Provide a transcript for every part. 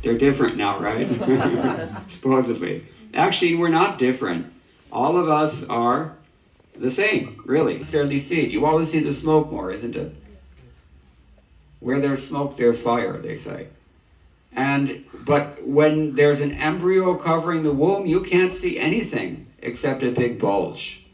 They're different now, right? Supposedly. Actually, we're not different. All of us are the same, really. Necessarily see it. You always see the smoke more, isn't it? Where there's smoke, there's fire, they say. But when there's an embryo covering the womb, you can't see anything except a big bulge.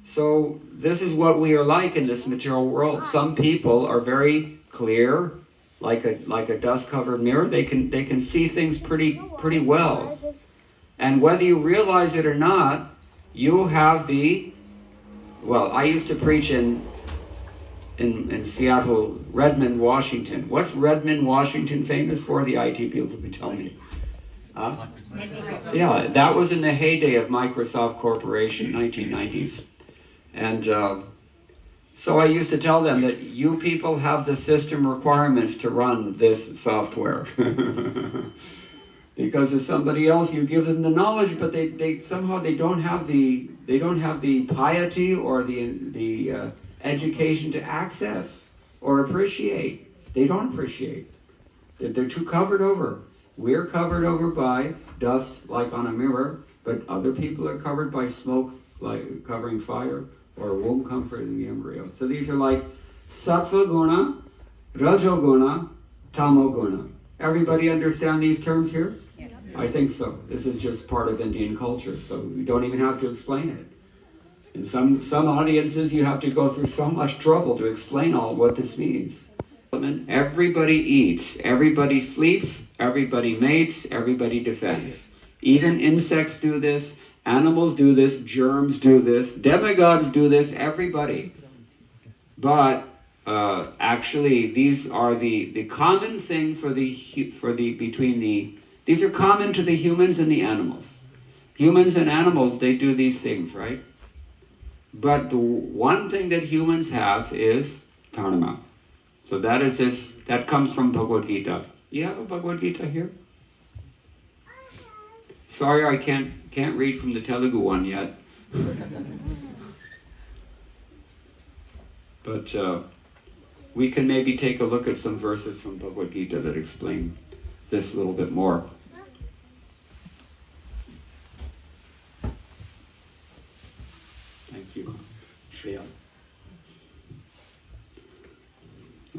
So this is what we are like in this material world. Some people are very clear, like a dust-covered mirror. They can see things pretty well. And whether you realize it or not, you have well, I used to preach in Seattle, Redmond, Washington. What's Redmond, Washington famous for? The IT people can tell me. Huh? Yeah, that was in the heyday of Microsoft Corporation, 1990s. And so I used to tell them that you people have the system requirements to run this software. Because of somebody else, you give them the knowledge, but they somehow don't have the piety or the education to access or appreciate. They don't appreciate. They're too covered over. We're covered over by dust, like on a mirror, but other people are covered by smoke, like covering fire, or womb comforting the embryo. So these are like sattva guna, rajo guna, tamo guna. Everybody understand these terms here? Yes. I think so. This is just part of Indian culture, so we don't even have to explain it. In some audiences, you have to go through so much trouble to explain all what this means. Everybody eats, everybody sleeps, everybody mates, everybody defends. Even insects do this, animals do this, germs do this, demigods do this, everybody. But actually, these are the common thing these are common to the humans and the animals. Humans and animals, they do these things, right? But the one thing that humans have is dharma. So that comes from Bhagavad Gita. You have a Bhagavad Gita here? Sorry, I can't read from the Telugu one yet. But we can maybe take a look at some verses from Bhagavad Gita that explain this a little bit more. Thank you, Shreya.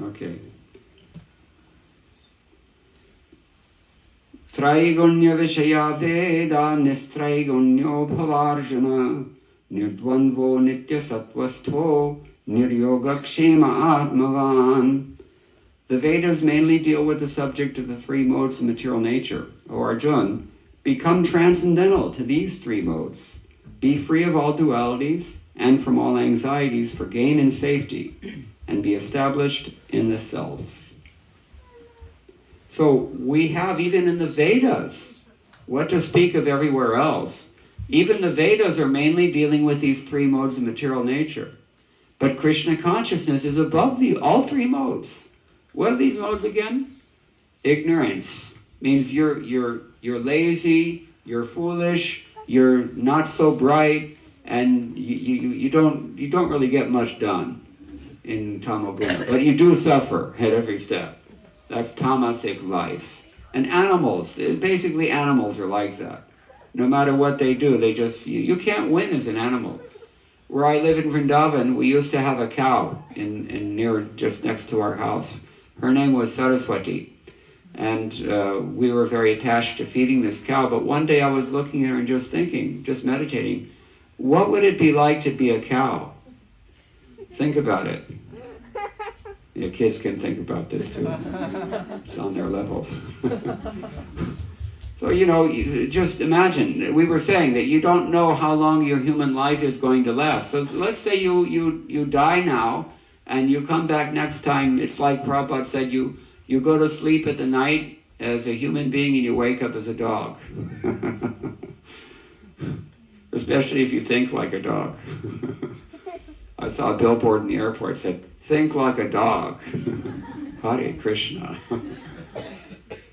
Okay. Traigunya Vishaya Veda Nistraigunya Bhavarjana Nirdvandvo Nitya Sattvastho Niryogakshema Atmavan. The Vedas mainly deal with the subject of the three modes of material nature. O Arjun, become transcendental to these three modes. Be free of all dualities and from all anxieties for gain and safety, and be established in the self. So we have, even in the Vedas, what to speak of everywhere else, even the Vedas are mainly dealing with these three modes of material nature. But Krishna consciousness is above all three modes. What are these modes again? Ignorance means you're lazy, you're foolish, you're not so bright, and you don't really get much done in tamoguna. But you do suffer at every step. That's tamasic life. And animals, basically animals are like that. No matter what they do, you can't win as an animal. Where I live in Vrindavan, we used to have a cow in near just next to our house. Her name was Saraswati. And we were very attached to feeding this cow. But one day I was looking at her and just thinking, just meditating, what would it be like to be a cow? Think about it. The kids can think about this too. It's on their level. So, just imagine, we were saying that you don't know how long your human life is going to last. So let's say you die now, and you come back next time. It's like Prabhupada said, you go to sleep at the night as a human being and you wake up as a dog. Especially if you think like a dog. I saw a billboard in the airport that said, think like a dog. Hare Krishna.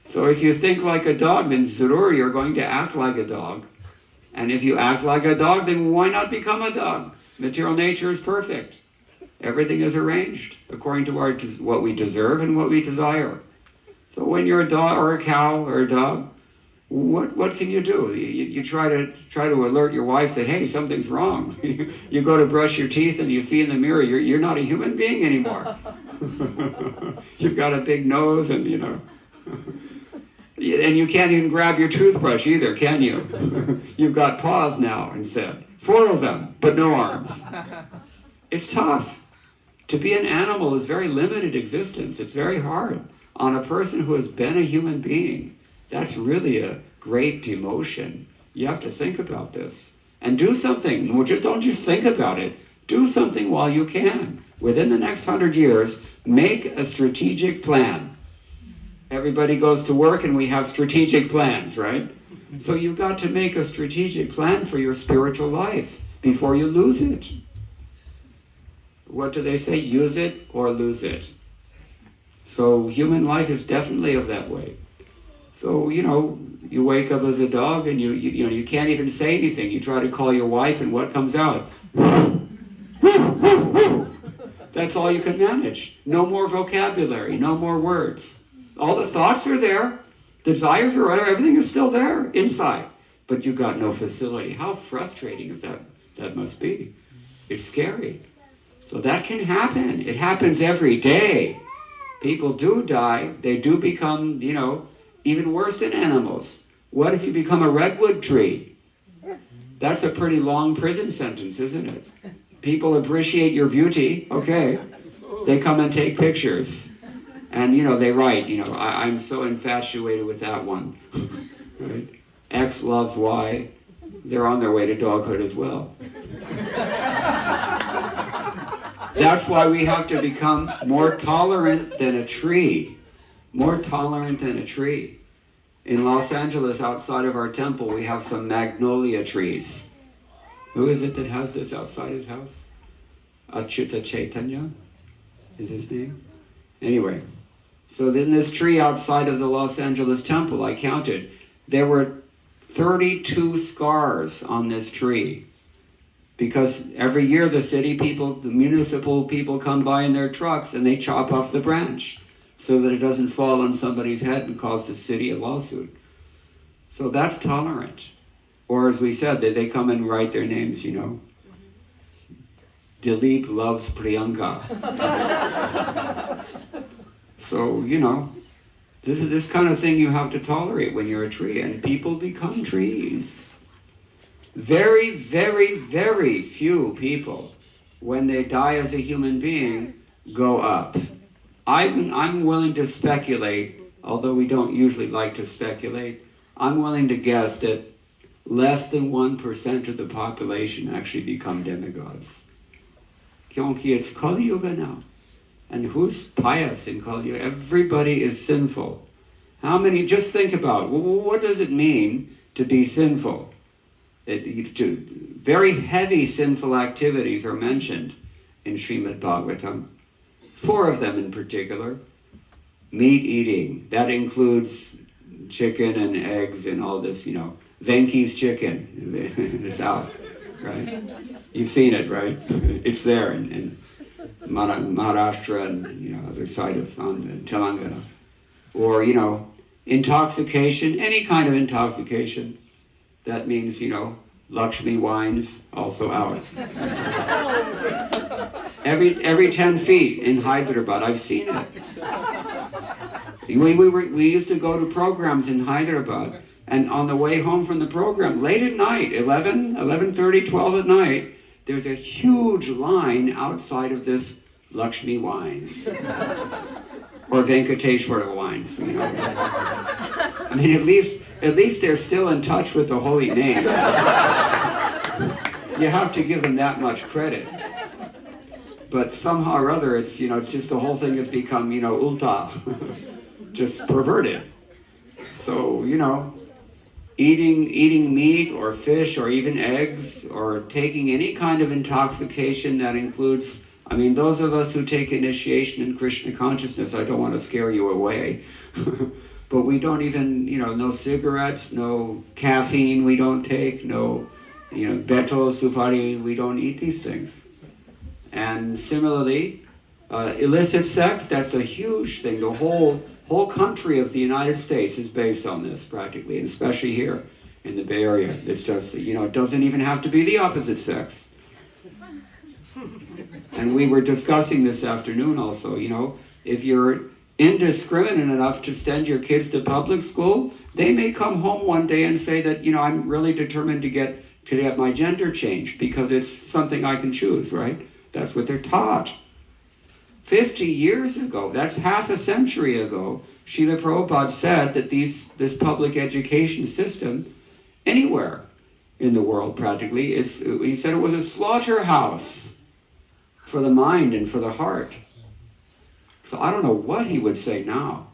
So if you think like a dog, then zarur, you're going to act like a dog. And if you act like a dog, then why not become a dog? Material nature is perfect. Everything is arranged according to what we deserve and what we desire. So when you're a dog or a cow or a dog, what can you do? You try to alert your wife that, hey, something's wrong. You go to brush your teeth and you see in the mirror you're not a human being anymore. You've got a big nose and and you can't even grab your toothbrush either, can you? You've got paws now instead. 4 of them, but no arms. It's tough. To be an animal is very limited existence. It's very hard. On a person who has been a human being, that's really a great demotion. You have to think about this. And do something. Don't just think about it. Do something while you can. Within the next 100 years, make a strategic plan. Everybody goes to work and we have strategic plans, right? So you've got to make a strategic plan for your spiritual life before you lose it. What do they say? Use it or lose it. So human life is definitely of that way. So, you wake up as a dog and you can't even say anything. You try to call your wife and what comes out? That's all you can manage. No more vocabulary, no more words. All the thoughts are there. Desires are there. Everything is still there inside. But you've got no facility. How frustrating is that? That must be. It's scary. So that can happen. It happens every day. People do die. They do become, even worse than animals. What if you become a redwood tree? That's a pretty long prison sentence, isn't it? People appreciate your beauty. Okay. They come and take pictures. And, they write, I'm so infatuated with that one. Right? X loves Y. They're on their way to doghood as well. That's why we have to become more tolerant than a tree. More tolerant than a tree. In Los Angeles, outside of our temple, we have some magnolia trees. Who is it that has this outside his house? Achyuta Chaitanya is his name? Anyway, so then this tree outside of the Los Angeles temple, I counted, there were 32 scars on this tree. Because every year the municipal people come by in their trucks and they chop off the branch so that it doesn't fall on somebody's head and cause the city a lawsuit. So that's tolerant. Or as we said, they come and write their names, Dilip loves Priyanka. So, this is this kind of thing you have to tolerate when you're a tree. And people become trees. Very, very, very few people, when they die as a human being, go up. I'm willing to speculate, although we don't usually like to speculate, I'm willing to guess that less than 1% of the population actually become demigods. Kyonki it's Kali Yuga now. And who's pious in Kali Yuga? Everybody is sinful. How many, just think about, what does it mean to be sinful? Very heavy sinful activities are mentioned in Srimad Bhagavatam. 4 of them in particular. Meat eating. That includes chicken and eggs and all this, Venki's chicken. It's out, right? You've seen it, right? It's there in Maharashtra and, other side of Telangana. Or, intoxication, any kind of intoxication. That means, Lakshmi wines, also out. Every 10 feet in Hyderabad, I've seen it. We used to go to programs in Hyderabad, and on the way home from the program, late at night, 11:30, 12 at night, there's a huge line outside of this Lakshmi wines. Or Venkateshwara wines, I mean, at least they're still in touch with the holy name. You have to give them that much credit. But somehow or other, it's just the whole thing has become, ulta, just perverted. So, eating meat or fish or even eggs or taking any kind of intoxication that includes, those of us who take initiation in Krishna consciousness, I don't want to scare you away. But we don't even, no cigarettes, no caffeine we don't take, no, betel, supari, we don't eat these things. And similarly, illicit sex, that's a huge thing. The whole whole country of the United States is based on this practically, and especially here in the Bay Area. It's just, it doesn't even have to be the opposite sex. And we were discussing this afternoon also, if you're indiscriminate enough to send your kids to public school, they may come home one day and say that, I'm really determined to get my gender changed because it's something I can choose, right? That's what they're taught. 50 years ago, that's half a century ago, Srila Prabhupada said that this public education system, anywhere in the world practically, he said it was a slaughterhouse for the mind and for the heart. So I don't know what he would say now.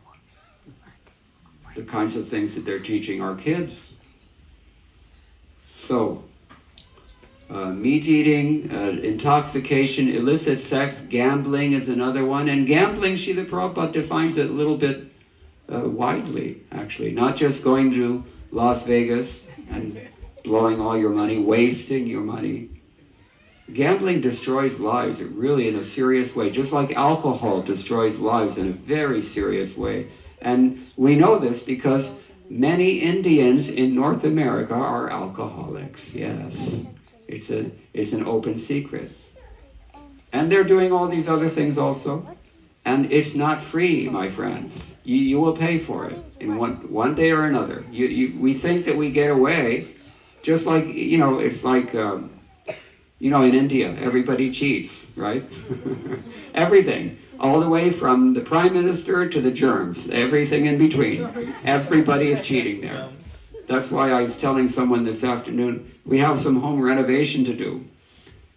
The kinds of things that they're teaching our kids. So, meat eating, intoxication, illicit sex, gambling is another one. And gambling, Srila Prabhupada defines it a little bit widely, actually. Not just going to Las Vegas and blowing all your money, wasting your money. Gambling destroys lives, really in a serious way, just like alcohol destroys lives in a very serious way. And we know this because many Indians in North America are alcoholics, yes. It's an open secret. And they're doing all these other things also. And it's not free, my friends. You will pay for it in one day or another. We think that we get away, just like, it's like... in India, everybody cheats, right? Everything. All the way from the prime minister to the germs. Everything in between. Everybody is cheating there. That's why I was telling someone this afternoon, we have some home renovation to do.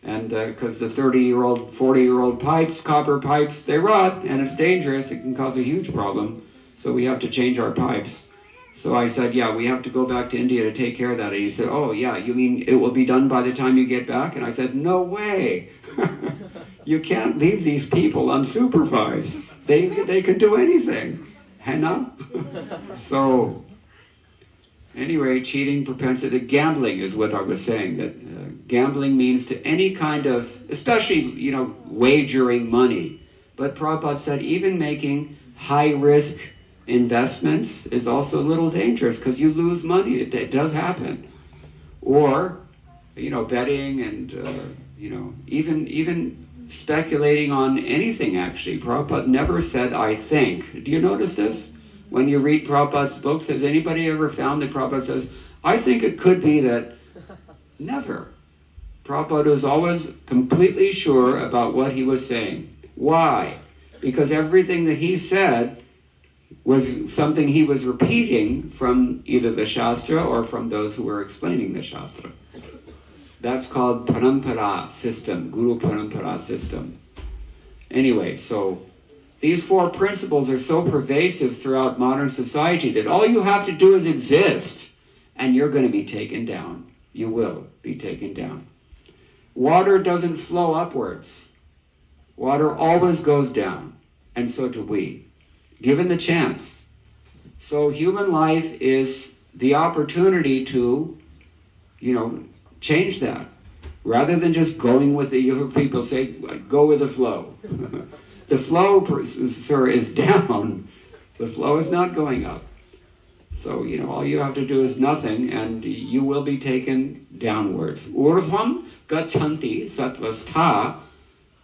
And because the 30-year-old, 40-year-old pipes, copper pipes, they rot, and it's dangerous. It can cause a huge problem. So we have to change our pipes. So I said, yeah, we have to go back to India to take care of that. And he said, oh, yeah, you mean it will be done by the time you get back? And I said, no way. You can't leave these people unsupervised. They can do anything. Henna? So, anyway, cheating, propensity, gambling is what I was saying. That gambling means to any kind of, especially, wagering money. But Prabhupada said even making high-risk investments is also a little dangerous because you lose money. It does happen. Or, betting and, even speculating on anything, actually. Prabhupada never said, I think. Do you notice this? When you read Prabhupada's books, has anybody ever found that Prabhupada says, I think it could be that? Never. Prabhupada was always completely sure about what he was saying. Why? Because everything that he said was something he was repeating from either the Shastra or from those who were explaining the Shastra. That's called parampara system, Guru parampara system. Anyway, so these four principles are so pervasive throughout modern society that all you have to do is exist and you're going to be taken down. You will be taken down. Water doesn't flow upwards. Water always goes down, and so do we, given the chance. So human life is the opportunity to, change that. Rather than just going with you hear people say, go with the flow. The flow, sir, is down. The flow is not going up. So, all you have to do is nothing, and you will be taken downwards. Urvam gachanti sattvastha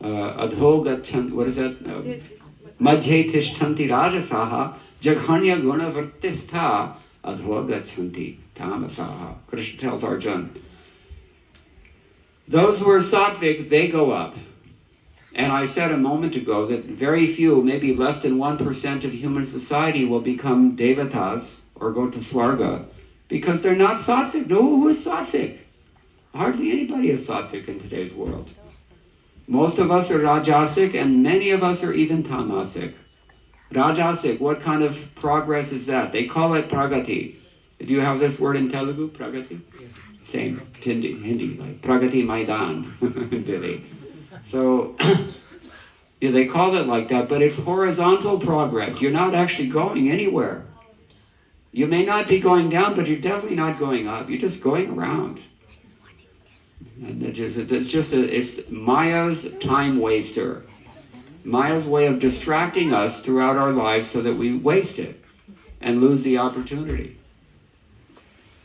adho gachanti, what is that? Madhye tishtanti rajasaha jaghanya guna vartistha adho gachanti tamasaha. Krishna tells Arjuna, those who are sattvic, they go up. And I said a moment ago that very few, maybe less than 1% of human society will become devatas or go to Swarga because they're not sattvic. No, who is sattvic? Hardly anybody is sattvic in today's world. Most of us are rajasic and many of us are even tamasic. Rajasic, what kind of progress is that? They call it pragati. Do you have this word in Telugu, pragati? Yes. Same, Hindi, like pragati maidan in Delhi. So, yeah, they call it like that, but it's horizontal progress. You're not actually going anywhere. You may not be going down, but you're definitely not going up. You're just going around. And it's Maya's time waster. Maya's way of distracting us throughout our lives so that we waste it and lose the opportunity.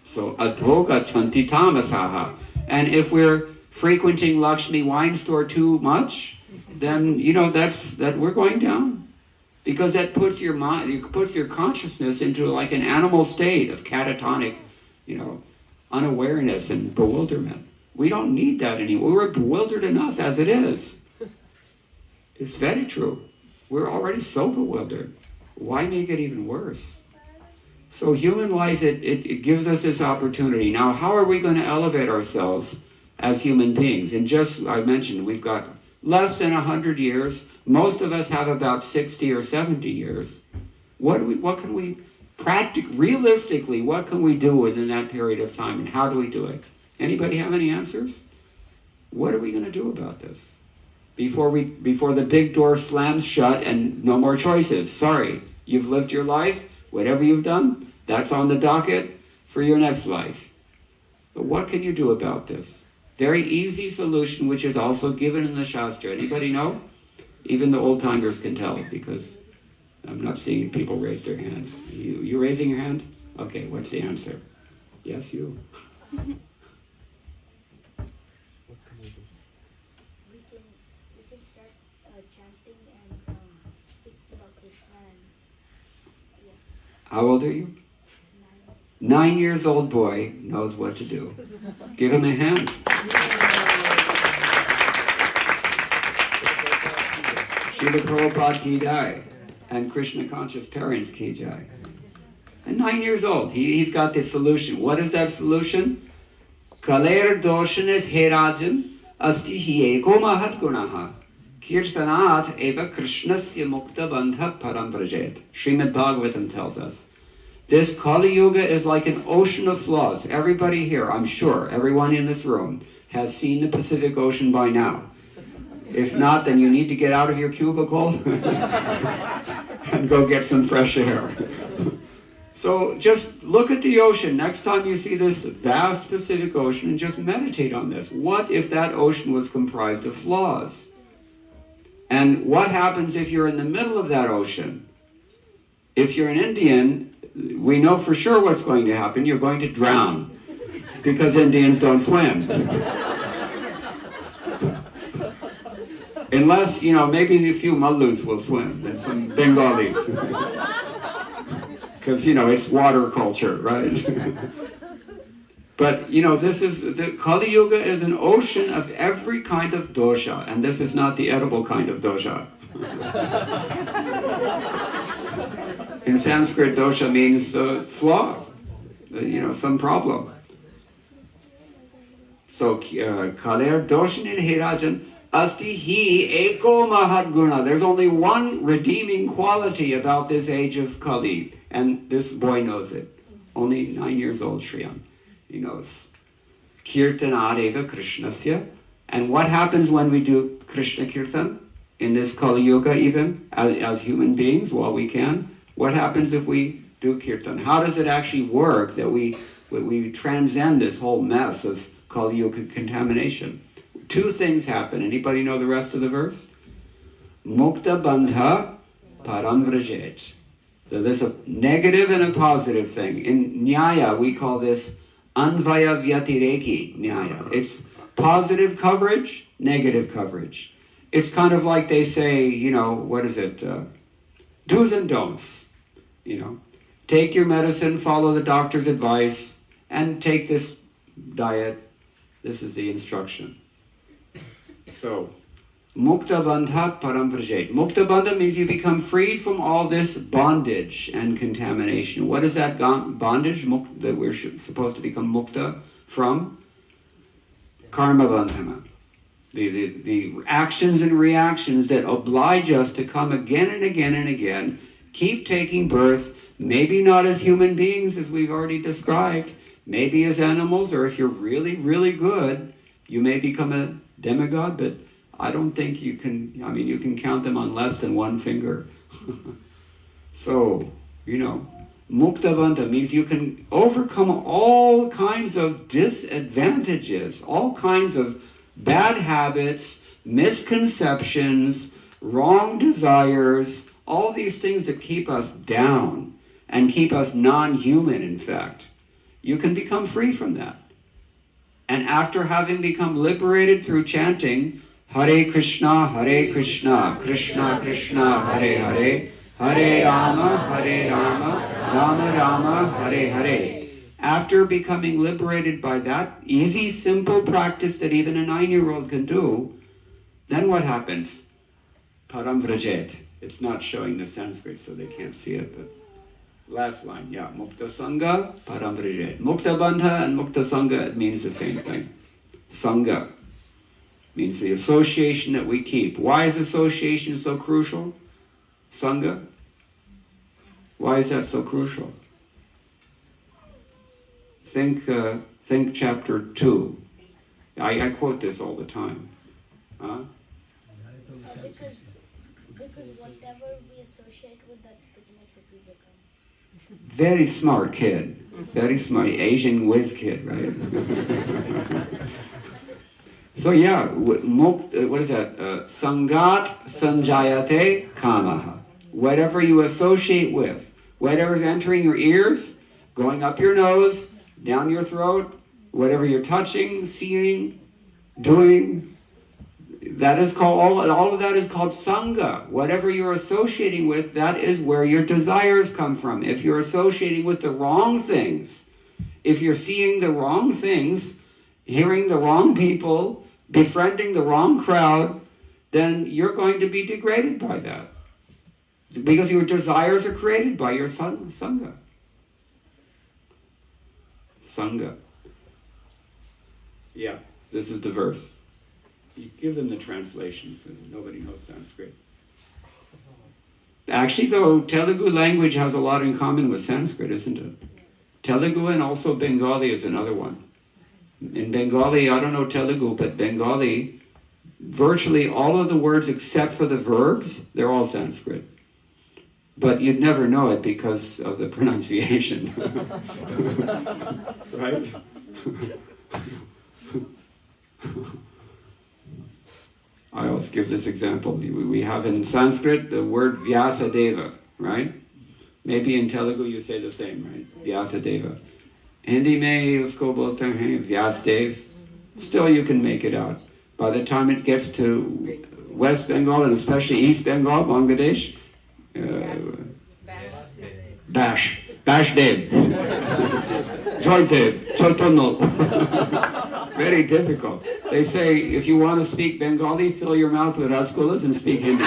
So, adho gachanti tamasaha. And if we're frequenting Lakshmi wine store too much, then, that we're going down. Because that puts your mind, it puts your consciousness into like an animal state of catatonic, unawareness and bewilderment. We don't need that anymore. We're bewildered enough as it is. It's very true. We're already so bewildered. Why make it even worse? So human life, it gives us this opportunity. Now, how are we going to elevate ourselves as human beings? And just, I mentioned, we've got less than 100 years. Most of us have about 60 or 70 years. What can we realistically, what can we do within that period of time, and how do we do it? Anybody have any answers? What are we going to do about this? Before the big door slams shut and no more choices. Sorry, you've lived your life. Whatever you've done, that's on the docket for your next life. But what can you do about this? Very easy solution, which is also given in the Shastra. Anybody know? Even the old-timers can tell, because I'm not seeing people raise their hands. You raising your hand? Okay, what's the answer? Yes, you. We can start chanting and speak about Krishna. How old are you? 9 years old boy knows what to do. Give him a hand. Srila Prabhupada ki jai, and Krishna conscious parents ki jai. And 9 years old, he's got the solution. What is that solution? Kaler doshanet herajan asti hi eko mahat gunaha kirtanat eva krishnasya mukta bandha param brajet. Srimad Bhagavatam tells us. This Kali Yuga is like an ocean of flaws. Everybody here, I'm sure, everyone in this room has seen the Pacific Ocean by now. If not, then you need to get out of your cubicle and go get some fresh air. So just look at the ocean next time you see this vast Pacific Ocean and just meditate on this. What if that ocean was comprised of flaws? And what happens if you're in the middle of that ocean? If you're an Indian, we know for sure what's going to happen. You're going to drown because Indians don't swim. Unless, maybe a few Mallus will swim and some Bengalis. Because, it's water culture, right? But, the Kali Yuga is an ocean of every kind of dosha, and this is not the edible kind of dosha. In Sanskrit, dosha means flaw, some problem. So, kaler doshanin hirajan asti hi eko mahat guna. There's only one redeeming quality about this age of Kali, and this boy knows it. Only 9 years old, Shriyam. He knows. Kirtanad eva krishnasya. And what happens when we do Krishna Kirtan? In this Kali Yuga, even, as human beings, while we can? What happens if we do Kirtan? How does it actually work that we transcend this whole mess of Kali Yuga contamination? Two things happen. Anybody know the rest of the verse? Mukta bandha param vrajet. So there's a negative and a positive thing. In Nyaya, we call this anvaya vyatireki Nyaya. It's positive coverage, negative coverage. It's kind of like they say, what is it? Do's and don'ts. Take your medicine, follow the doctor's advice, and take this diet. This is the instruction. So, mukta bandha param prajet. Mukta bandha means you become freed from all this bondage and contamination. What is that bondage that we're supposed to become mukta from? Karma bandhana. The actions and reactions that oblige us to come again and again and again, keep taking birth, maybe not as human beings as we've already described, maybe as animals, or if you're really, really good, you may become a demigod, but I don't think you can, you can count them on less than one finger. So, mukta bandha means you can overcome all kinds of disadvantages, all kinds of bad habits, misconceptions, wrong desires, all these things that keep us down and keep us non-human, in fact. You can become free from that. And after having become liberated through chanting, Hare Krishna, Krishna Krishna, Hare Hare, Hare Rama, Rama Rama, Hare Hare. After becoming liberated by that easy, simple practice that even a 9-year-old can do, then what happens? Param vrajet. It's not showing the Sanskrit, so they can't see it, but last line, yeah. Mukta Sangha, Param vrajet. Mukta Bandha and Mukta Sangha, it means the same thing. Sangha means the association that we keep. Why is association so crucial? Sangha? Why is that so crucial? Think chapter 2. I quote this all the time. Because whatever we associate with, that's pretty much what we become. Very smart kid. Very smart Asian whiz kid, right? So yeah, what is that? Sangat sanjayate kamaha. Whatever you associate with, whatever is entering your ears, going up your nose, down your throat, whatever you're touching, seeing, doing, that is called, all of that is called sangha. Whatever you're associating with, that is where your desires come from. If you're associating with the wrong things, if you're seeing the wrong things, hearing the wrong people, befriending the wrong crowd, then you're going to be degraded by that. Because your desires are created by your sangha. Sangha. Yeah, this is the verse. You give them the translation, because nobody knows Sanskrit. Actually, though, Telugu language has a lot in common with Sanskrit, isn't it? Telugu and also Bengali is another one. In Bengali, I don't know Telugu, but Bengali, virtually all of the words except for the verbs, they're all Sanskrit. But you'd never know it because of the pronunciation. Right? I always give this example. We have in Sanskrit the word Vyasadeva, right? Maybe in Telugu you say the same, right? Vyasadeva. Hindi mein usko bolte hain Vyasdev. Still you can make it out. By the time it gets to West Bengal and especially East Bengal, Bangladesh, Bashdev, Joydev, Chotono. Very difficult. They say if you want to speak Bengali, fill your mouth with rasgullas and speak Hindi.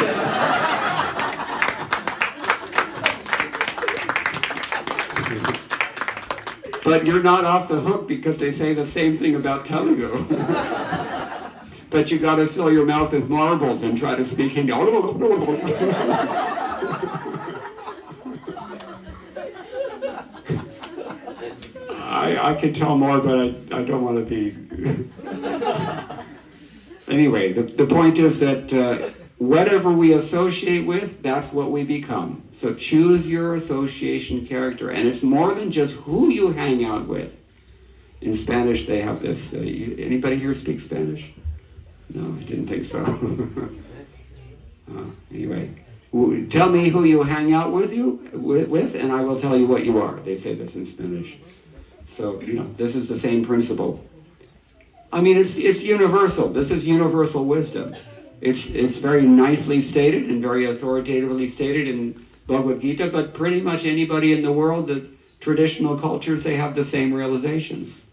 But you're not off the hook because they say the same thing about Telugu. But you got to fill your mouth with marbles and try to speak Hindi. I could tell more, but I don't want to be... Anyway, the point is that whatever we associate with, that's what we become. So choose your association character. And it's more than just who you hang out with. In Spanish, they have this. Anybody here speak Spanish? No, I didn't think so. Anyway, tell me who you hang out with, and I will tell you what you are. They say this in Spanish. So, this is the same principle. I mean, it's universal. This is universal wisdom. It's very nicely stated and very authoritatively stated in Bhagavad Gita, but pretty much anybody in the world, the traditional cultures, they have the same realizations.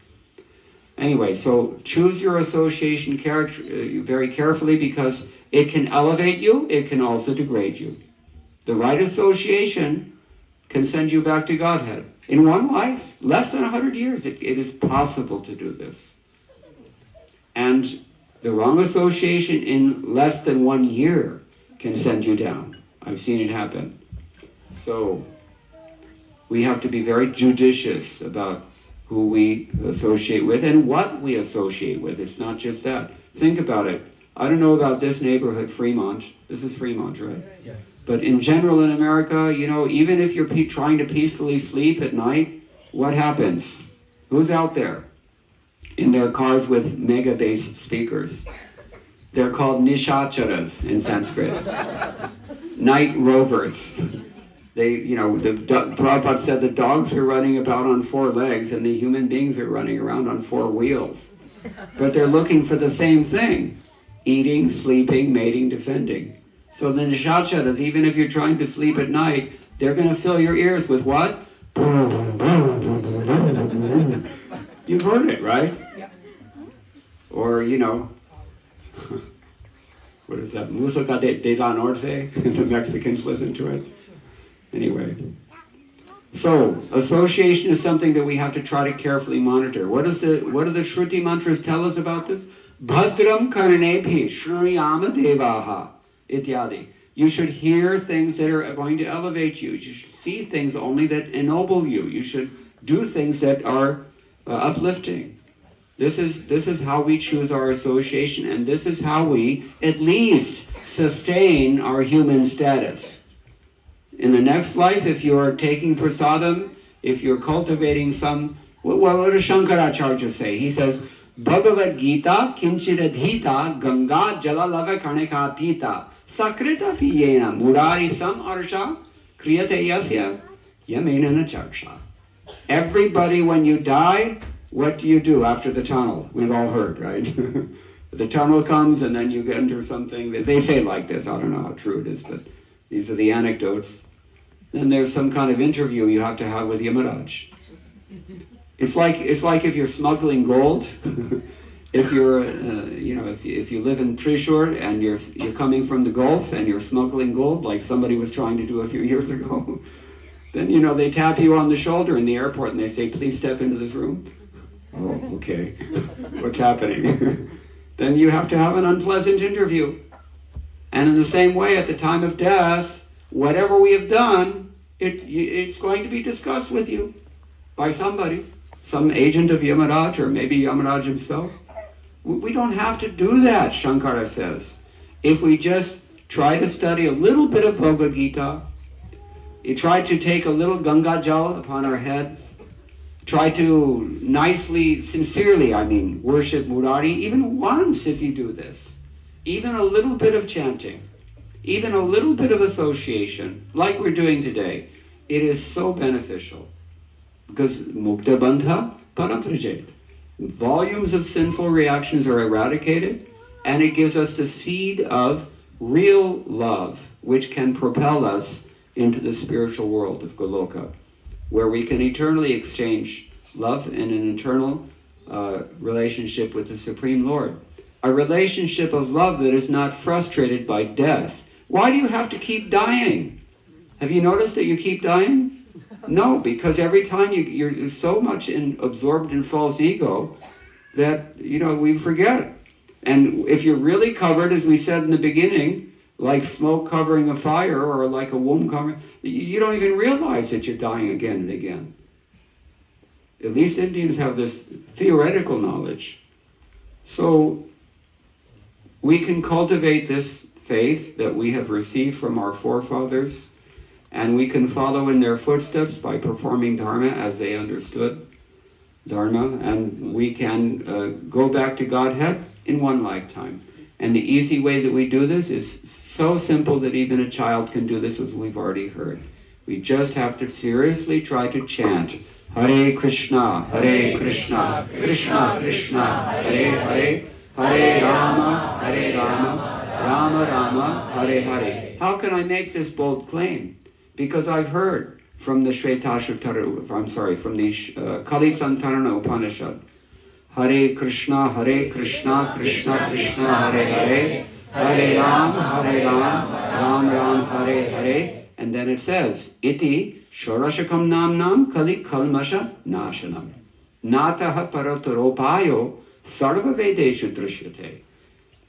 Anyway, so choose your association character very carefully because it can elevate you, it can also degrade you. The right association can send you back to Godhead. In one life, less than 100 years, it is possible to do this. And the wrong association in less than 1 year can send you down. I've seen it happen. So we have to be very judicious about who we associate with and what we associate with. It's not just that. Think about it. I don't know about this neighborhood, Fremont. This is Fremont, right? Yes. But in general in America, even if you're trying to peacefully sleep at night, what happens? Who's out there? In their cars with mega bass speakers. They're called nishacharas in Sanskrit. Night rovers. They, Prabhupada said the dogs are running about on 4 legs and the human beings are running around on 4 wheels. But they're looking for the same thing. Eating, sleeping, mating, defending. So the nishacharas, even if you're trying to sleep at night, they're going to fill your ears with what? You've heard it, right? Or, what is that? Música de la Norte? The Mexicans listen to it. Anyway. So, association is something that we have to try to carefully monitor. What do the Shruti mantras tell us about this? Bhadram karnebhi shriyama devaha ityadi. You should hear things that are going to elevate you. You should see things only that ennoble you. You should do things that are uplifting. This is how we choose our association, and this is how we at least sustain our human status. In the next life, if you are taking prasadam, if you're cultivating some, what does Shankaracharya say? He says, Bhagavad Gita kinchidadhita ganga jalalava karnika pita sakrita piyena murari sam arsha kriyate yasya yamena chaksha. Everybody, when you die, what do you do after the tunnel? We've all heard, right? The tunnel comes and then you get into something. They say like this. I don't know how true it is, but these are the anecdotes. Then there's some kind of interview you have to have with Yamaraj. It's like if you're smuggling gold. If you're, if you live in Trishur and you're coming from the Gulf and you're smuggling gold, like somebody was trying to do a few years ago, then they tap you on the shoulder in the airport and they say, "Please step into this room." Oh, okay. What's happening? Then you have to have an unpleasant interview. And in the same way, at the time of death, whatever we have done, it's going to be discussed with you by somebody, some agent of Yamaraj, or maybe Yamaraj himself. We don't have to do that, Shankara says. If we just try to study a little bit of Bhagavad Gita, you try to take a little Ganga Jal upon our head, try to nicely, sincerely, worship Murari, even once if you do this. Even a little bit of chanting, even a little bit of association, like we're doing today, it is so beneficial. Because Mukta Bandha Paramprajet. Volumes of sinful reactions are eradicated, and it gives us the seed of real love, which can propel us into the spiritual world of Goloka, where we can eternally exchange love in an eternal relationship with the Supreme Lord. A relationship of love that is not frustrated by death. Why do you have to keep dying? Have you noticed that you keep dying? No, because every time you're so much absorbed in false ego that, we forget. And if you're really covered, as we said in the beginning, like smoke covering a fire or like a womb covering, you don't even realize that you're dying again and again. At least Indians have this theoretical knowledge. So we can cultivate this faith that we have received from our forefathers, and we can follow in their footsteps by performing dharma as they understood dharma, and we can go back to Godhead in one lifetime. And the easy way that we do this is so simple that even a child can do this, as we've already heard. We just have to seriously try to chant Hare Krishna, Krishna Krishna, Hare Hare, Hare Rama, Rama Rama, Hare Hare. How can I make this bold claim? Because I've heard from the from the Kali Santarana Upanishad, Hare Krishna, Krishna Krishna, Hare Hare, Hare Ram, Ram Ram, Hare Hare. And then it says, Iti Shorashakam Nam Kali Kalmasha Nashanam. Nataha Parataropayo Sarva Vedeshu Drishyate.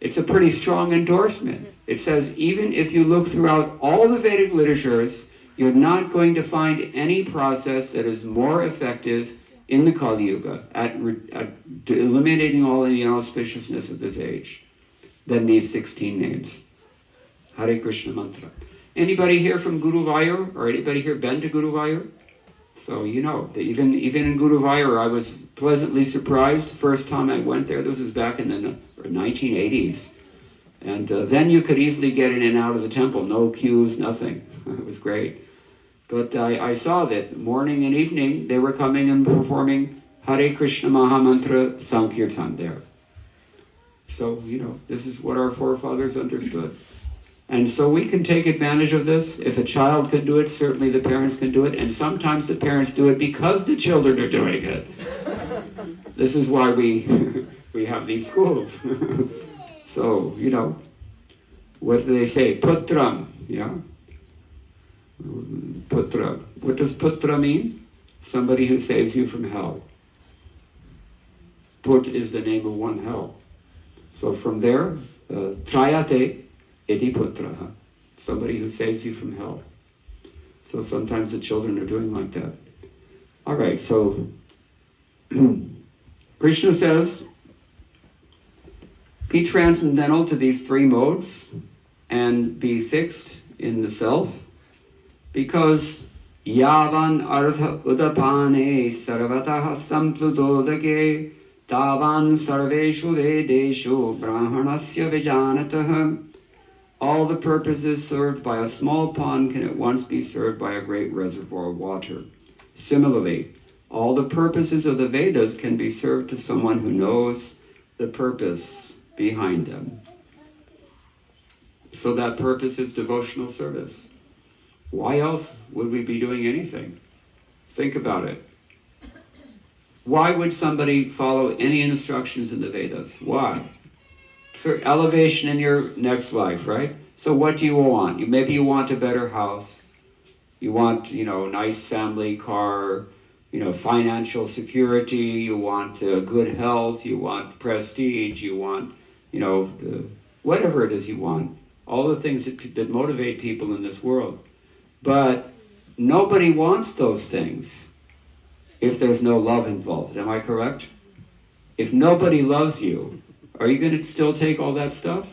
It's a pretty strong endorsement. It says, even if you look throughout all the Vedic literatures, you're not going to find any process that is more effective in the Kali Yuga at eliminating all the inauspiciousness of this age than these 16 names. Hare Krishna mantra. Anybody here from Guruvayur, or anybody here been to Guruvayur? So you know that even in Guruvayur, I was pleasantly surprised. First time I went there, this was back in the 1980s. And then you could easily get in and out of the temple, no queues, nothing. It was great. But I saw that morning and evening they were coming and performing Hare Krishna Mahamantra Sankirtan there. So, this is what our forefathers understood. And so we can take advantage of this. If a child can do it, certainly the parents can do it. And sometimes the parents do it because the children are doing it. This is why we have these schools. So, what do they say? Putram, Putra. What does putra mean? Somebody who saves you from hell. Put is the name of one hell. So from there, trayate iti putra. Somebody who saves you from hell. So sometimes the children are doing like that. All right, so Krishna says, be transcendental to these three modes and be fixed in the self, because yavan artha udapane sarvataha sampludodake tavan sarveshu vedeshu brahmanasya vijanatah. All the purposes served by a small pond can at once be served by a great reservoir of water. Similarly, all the purposes of the Vedas can be served to someone who knows the purpose behind them. So that purpose is devotional service. Why else would we be doing anything? Think about it. Why would somebody follow any instructions in the Vedas? Why? For elevation in your next life, right? So what do you want? Maybe you want a better house. You want, a nice family car, financial security. You want good health. You want prestige. You want, whatever it is you want. All the things that motivate people in this world. But nobody wants those things if there's no love involved. Am I correct? If nobody loves you, are you going to still take all that stuff?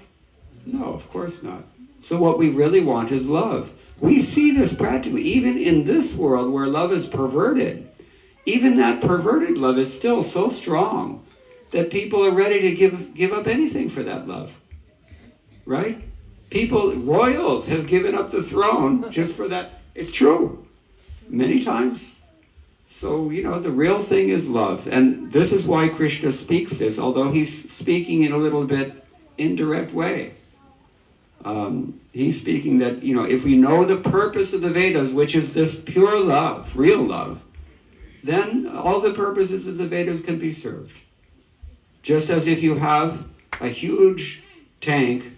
No, of course not. So what we really want is love. We see this practically, even in this world where love is perverted. Even that perverted love is still so strong that people are ready to give up anything for that love. Right? People, royals, have given up the throne just for that. It's true. Many times. So, the real thing is love. And this is why Krishna speaks this, although he's speaking in a little bit indirect way. He's speaking that, if we know the purpose of the Vedas, which is this pure love, real love, then all the purposes of the Vedas can be served. Just as if you have a huge tank,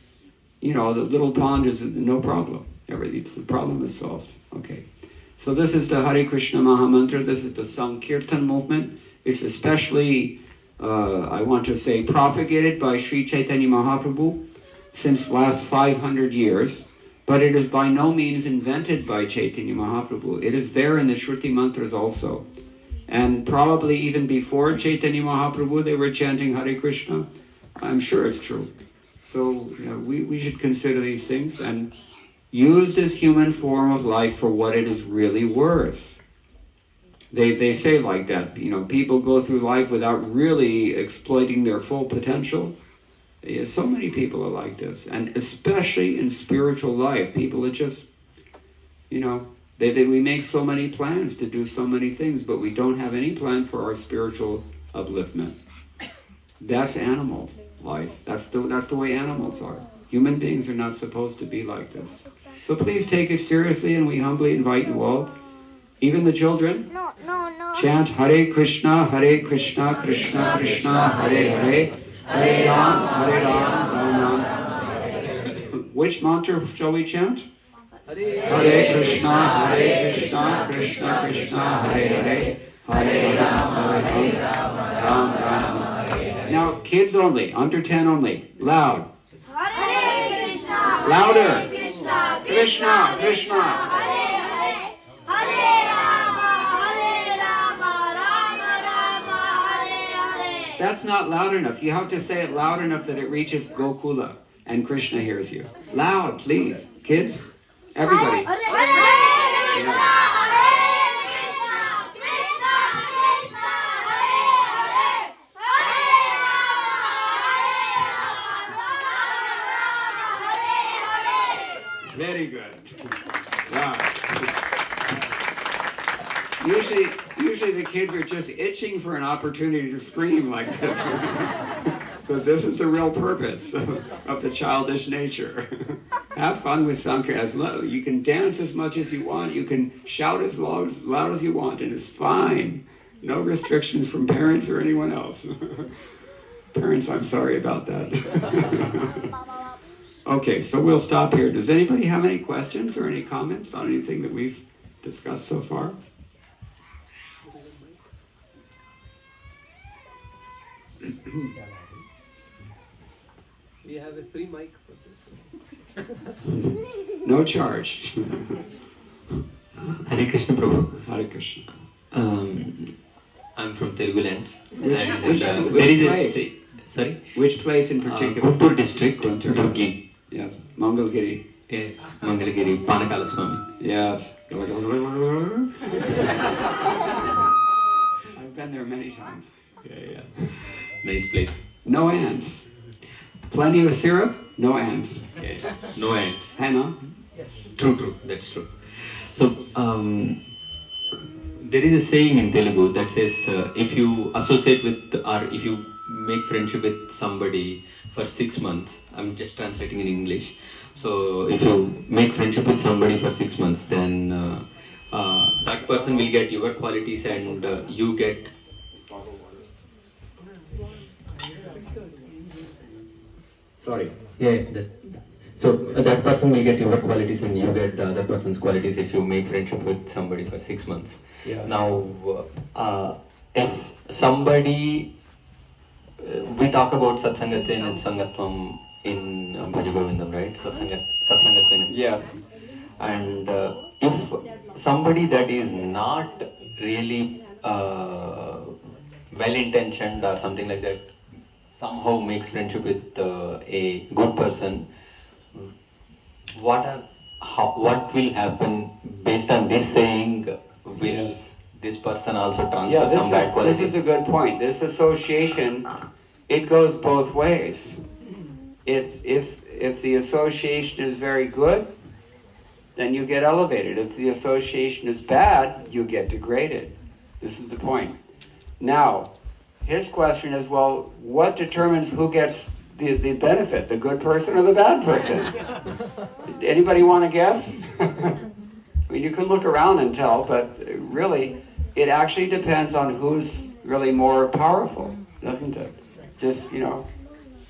the little pond is no problem. The problem is solved. Okay. So this is the Hare Krishna Mahamantra. This is the Sankirtan movement. It's especially, I want to say, propagated by Sri Chaitanya Mahaprabhu since last 500 years. But it is by no means invented by Chaitanya Mahaprabhu. It is there in the Shruti mantras also. And probably even before Chaitanya Mahaprabhu, they were chanting Hare Krishna. I'm sure it's true. So we should consider these things and use this human form of life for what it is really worth. They say like that, people go through life without really exploiting their full potential. So many people are like this, and especially in spiritual life, people are just, we make so many plans to do so many things, but we don't have any plan for our spiritual upliftment. That's animal life. That's the way animals are. Human beings are not supposed to be like this. So please take it seriously, and we humbly invite you all, even the children, chant Hare Krishna, Krishna Krishna, Hare Hare, Hare Ram, Ram Ram. Which mantra shall we chant? Hare Krishna, Krishna Krishna, Hare Hare, Hare Ram, Ram Ram. Now, kids only, under 10 only, loud. Hare Krishna, Louder. Krishna, Krishna, Krishna. Hare Hare, Hare Rama, Rama Rama, Hare Hare. That's not loud enough. You have to say it loud enough that it reaches Gokula and Krishna hears you. Loud, please. Kids, everybody. Hare Krishna, Hare Krishna, Krishna Krishna, Hare Hare, Hare Rama, Rama Very good. Wow. Usually the kids are just itching for an opportunity to scream like this. But this is the real purpose of the childish nature. Have fun with Sankirtan. You can dance as much as you want. You can shout as loud as you want, and it's fine. No restrictions from parents or anyone else. Parents, I'm sorry about that. Okay, so we'll stop here. Does anybody have any questions or any comments on anything that we've discussed so far? We have a free mic for this. No charge. Hare Krishna Prabhu. Hare Krishna. I'm from Telugu lands. Which There is place? Sorry? Which place in particular? Guntur district, Guntur. Durgi. Yes, Mangalgiri. Mangalagiri, Panakala Swami. Yes. I've been there many times. Yeah. Nice place. No ants. Plenty of syrup, no ants. Okay. No ants. Henna. True. That's true. So, there is a saying in Telugu that says, if you associate with or if you make friendship with somebody for 6 months, I'm just translating in English. So, if you make friendship with somebody for 6 months, then that person will get your qualities and you get. Sorry. Yeah. So that person will get your qualities and you get the other person's qualities if you make friendship with somebody for 6 months. Yes. Now, if somebody, we talk about Satsangaten and Sangatvam in Bhaja Govindam, right? Satsangaten. Yes. And if somebody that is not really well-intentioned or something like that somehow makes friendship with a good person, what will happen based on this saying? Will this person also transfer some bad qualities? This is a good point. This association, it goes both ways. If the association is very good, then you get elevated. If the association is bad, you get degraded. This is the point. Now, his question is, well, what determines who gets the benefit, the good person or the bad person? Anybody want to guess? I mean, you can look around and tell, but really, it actually depends on who's really more powerful, doesn't it? Just,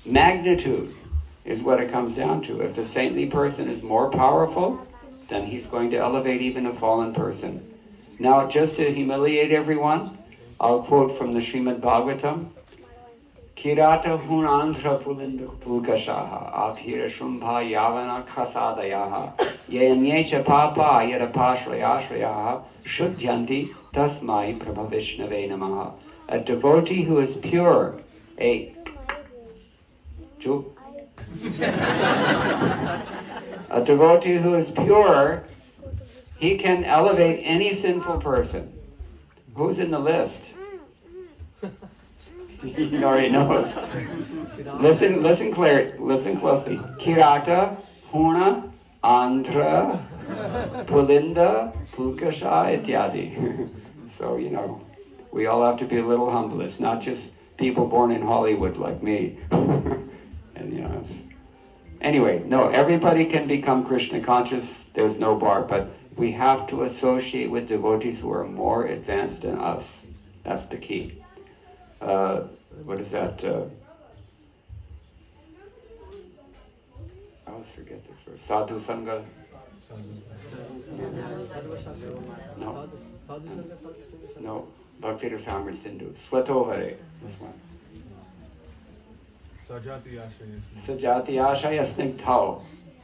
magnitude is what it comes down to. If the saintly person is more powerful, then he's going to elevate even a fallen person. Now, just to humiliate everyone, I'll quote from the Srimad Bhagavatam. Kirata hunandra pulinda pulkashaha abhira shumbha yavana khasadayaha yayanyecha papa yadapashrayashrayaha shuddhyanti tasmai prabhavishnave namaha. A devotee who is pure, a devotee who is pure, he can elevate any sinful person. Who's in the list? You already know it. Listen closely. Kirata, Huna, Andhra, Pulinda, Pulkasha, ityadi. So, we all have to be a little humble. It's not just people born in Hollywood like me. And, anyway, no, everybody can become Krishna conscious. There's no bar, but we have to associate with devotees who are more advanced than us. That's the key. What is that? I always forget this word. Sadhu Sangha? No. Bhakti Rasamrita Sindhu. Swatovare. This one. Sajati Ashaya Snigtao.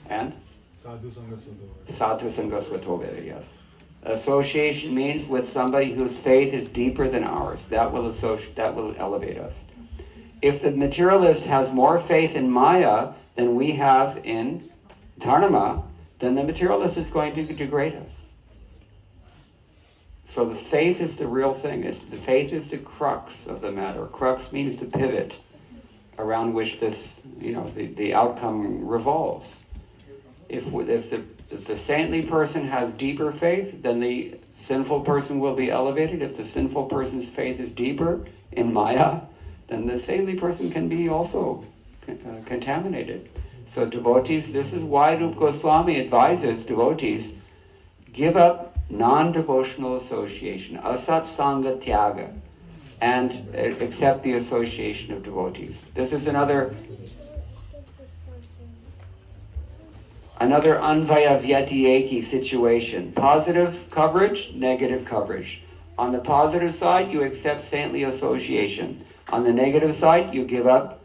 And? Sadhu Sangha Swatovare, yes. Association means with somebody whose faith is deeper than ours. That will elevate us. If the materialist has more faith in Maya than we have in Dharma, then the materialist is going to degrade us. So the faith is the real thing. The faith is the crux of the matter. Crux means the pivot around which this, the outcome revolves. If the saintly person has deeper faith, then the sinful person will be elevated. If the sinful person's faith is deeper in Maya, then the saintly person can be also contaminated. So devotees, this is why Rupa Goswami advises devotees, give up non-devotional association, asat sanga tyaga, and accept the association of devotees. This is another anvaya vyatyeki situation. Positive coverage, negative coverage. On the positive side, you accept saintly association. On the negative side, you give up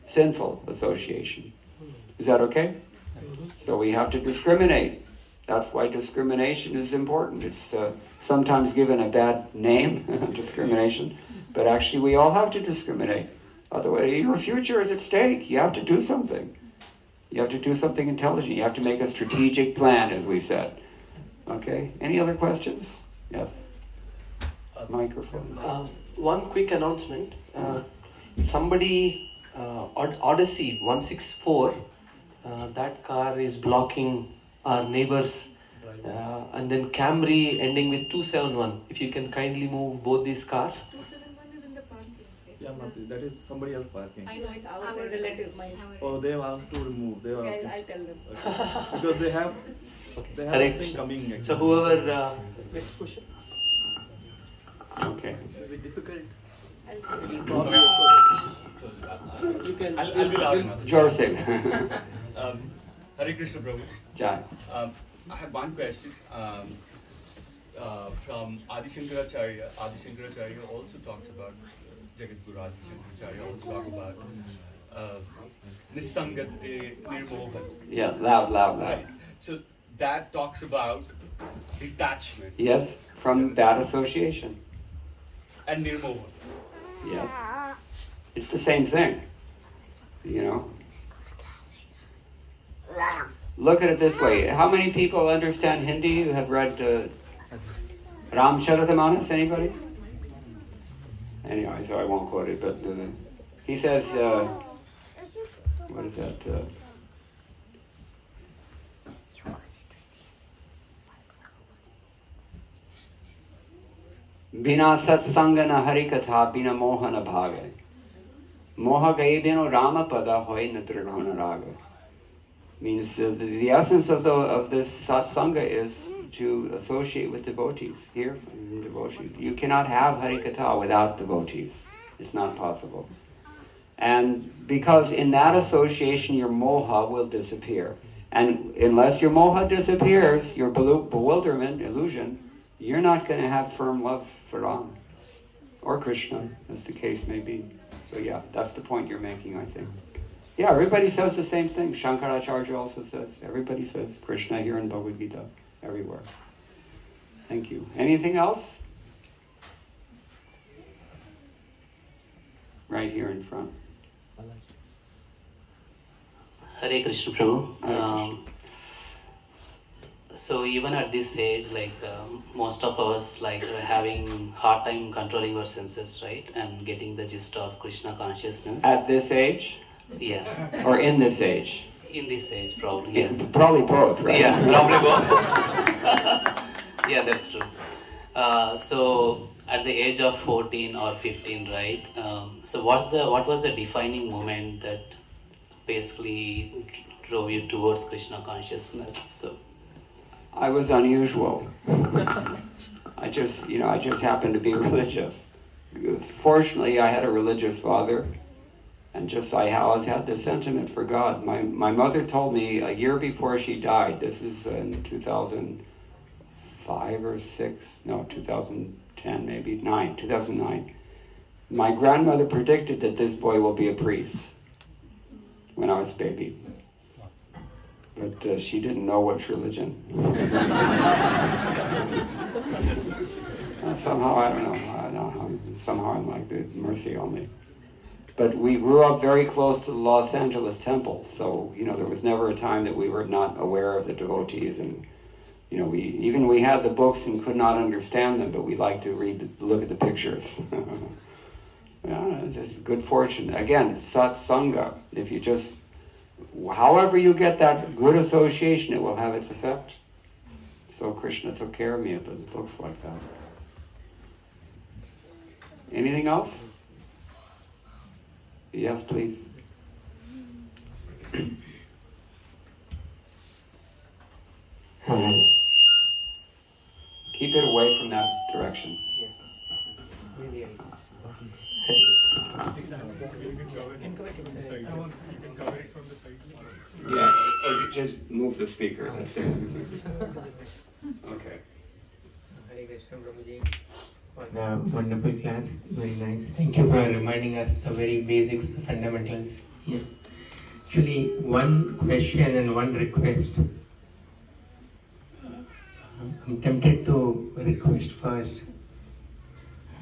sinful association. Is that okay? So we have to discriminate. That's why discrimination is important. It's sometimes given a bad name, discrimination, but actually we all have to discriminate. Otherwise, your future is at stake. You have to do something. You have to do something intelligent. You have to make a strategic plan, as we said. Okay? Any other questions? Yes. Microphone. One quick announcement. Somebody, Odyssey 164, that car is blocking our neighbors. And then Camry ending with 271. If you can kindly move both these cars. 271 is in the parking. Yeah, Mati, that is somebody else parking. I know it's our relative. Oh, they want to remove. They want Okay, I'll tell them. okay. Because they have Correct. something coming actually. So whoever, next question. Okay. It's a bit difficult. You can. I'll be loud enough. Jor Singh. Hare Krishna Prabhu. Jai. I have one question from Adi Shankaracharya. Adi Shankaracharya also talks about, Jagadguru Adi Shankaracharya also talks about Nissangate Nirmohan. Yeah, loud. Right. So that talks about detachment Yes, from bad association. and Nirmohan. Yes. It's the same thing. You know? Look at it this way. How many people understand Hindi who have read Ramcharitamanas? Anybody? Anyway, so I won't quote it, but he says, what is that? Bina satsanga na harikatha, bina moha na bhage. Moha gaye bino rama pada hoy na trigona raga. Means the essence of this satsanga is to associate with devotees, hear from devotees. You cannot have harikatha without devotees. It's not possible. And because in that association your moha will disappear. And unless your moha disappears, your bewilderment, illusion, you're not going to have firm love for Ram or Krishna, as the case may be. So yeah, that's the point you're making, I think. Yeah, everybody says the same thing. Shankaracharya also says, everybody says Krishna here in Bhagavad Gita, everywhere. Thank you. Anything else? Right here in front. Hare Krishna Prabhu. Hare Krishna. So even at this age, most of us are having hard time controlling our senses, right? And getting the gist of Krishna consciousness. At this age? Yeah. Or in this age? In this age, probably. Yeah. Probably both, right? Yeah, probably both. Yeah, that's true. So at the age of 14 or 15, right? So what was the defining moment that basically drove you towards Krishna consciousness? So I was unusual. I just happened to be religious. Fortunately, I had a religious father, and I always had this sentiment for God. My mother told me a year before she died, this is in 2005 or 6, no, 2010, maybe 2009. My grandmother predicted that this boy will be a priest when I was a baby. But she didn't know which religion. Somehow, I don't know. Somehow I'm like, mercy on me. But we grew up very close to the Los Angeles temple, so there was never a time that we were not aware of the devotees, and we had the books and could not understand them, but we liked to look at the pictures. Yeah, it's just good fortune. Again, satsanga. If you just however you get that good association, it will have its effect. So Krishna took care of me. It looks like that. Anything else? Yes, please. Keep it away from that direction. Yeah, or just move the speaker. That's it. Okay. Hare Krishna, Prabhuji. Wonderful class, very nice. Thank you for reminding us the very basics, the fundamentals. Yeah. Actually, one question and one request. I'm tempted to request first.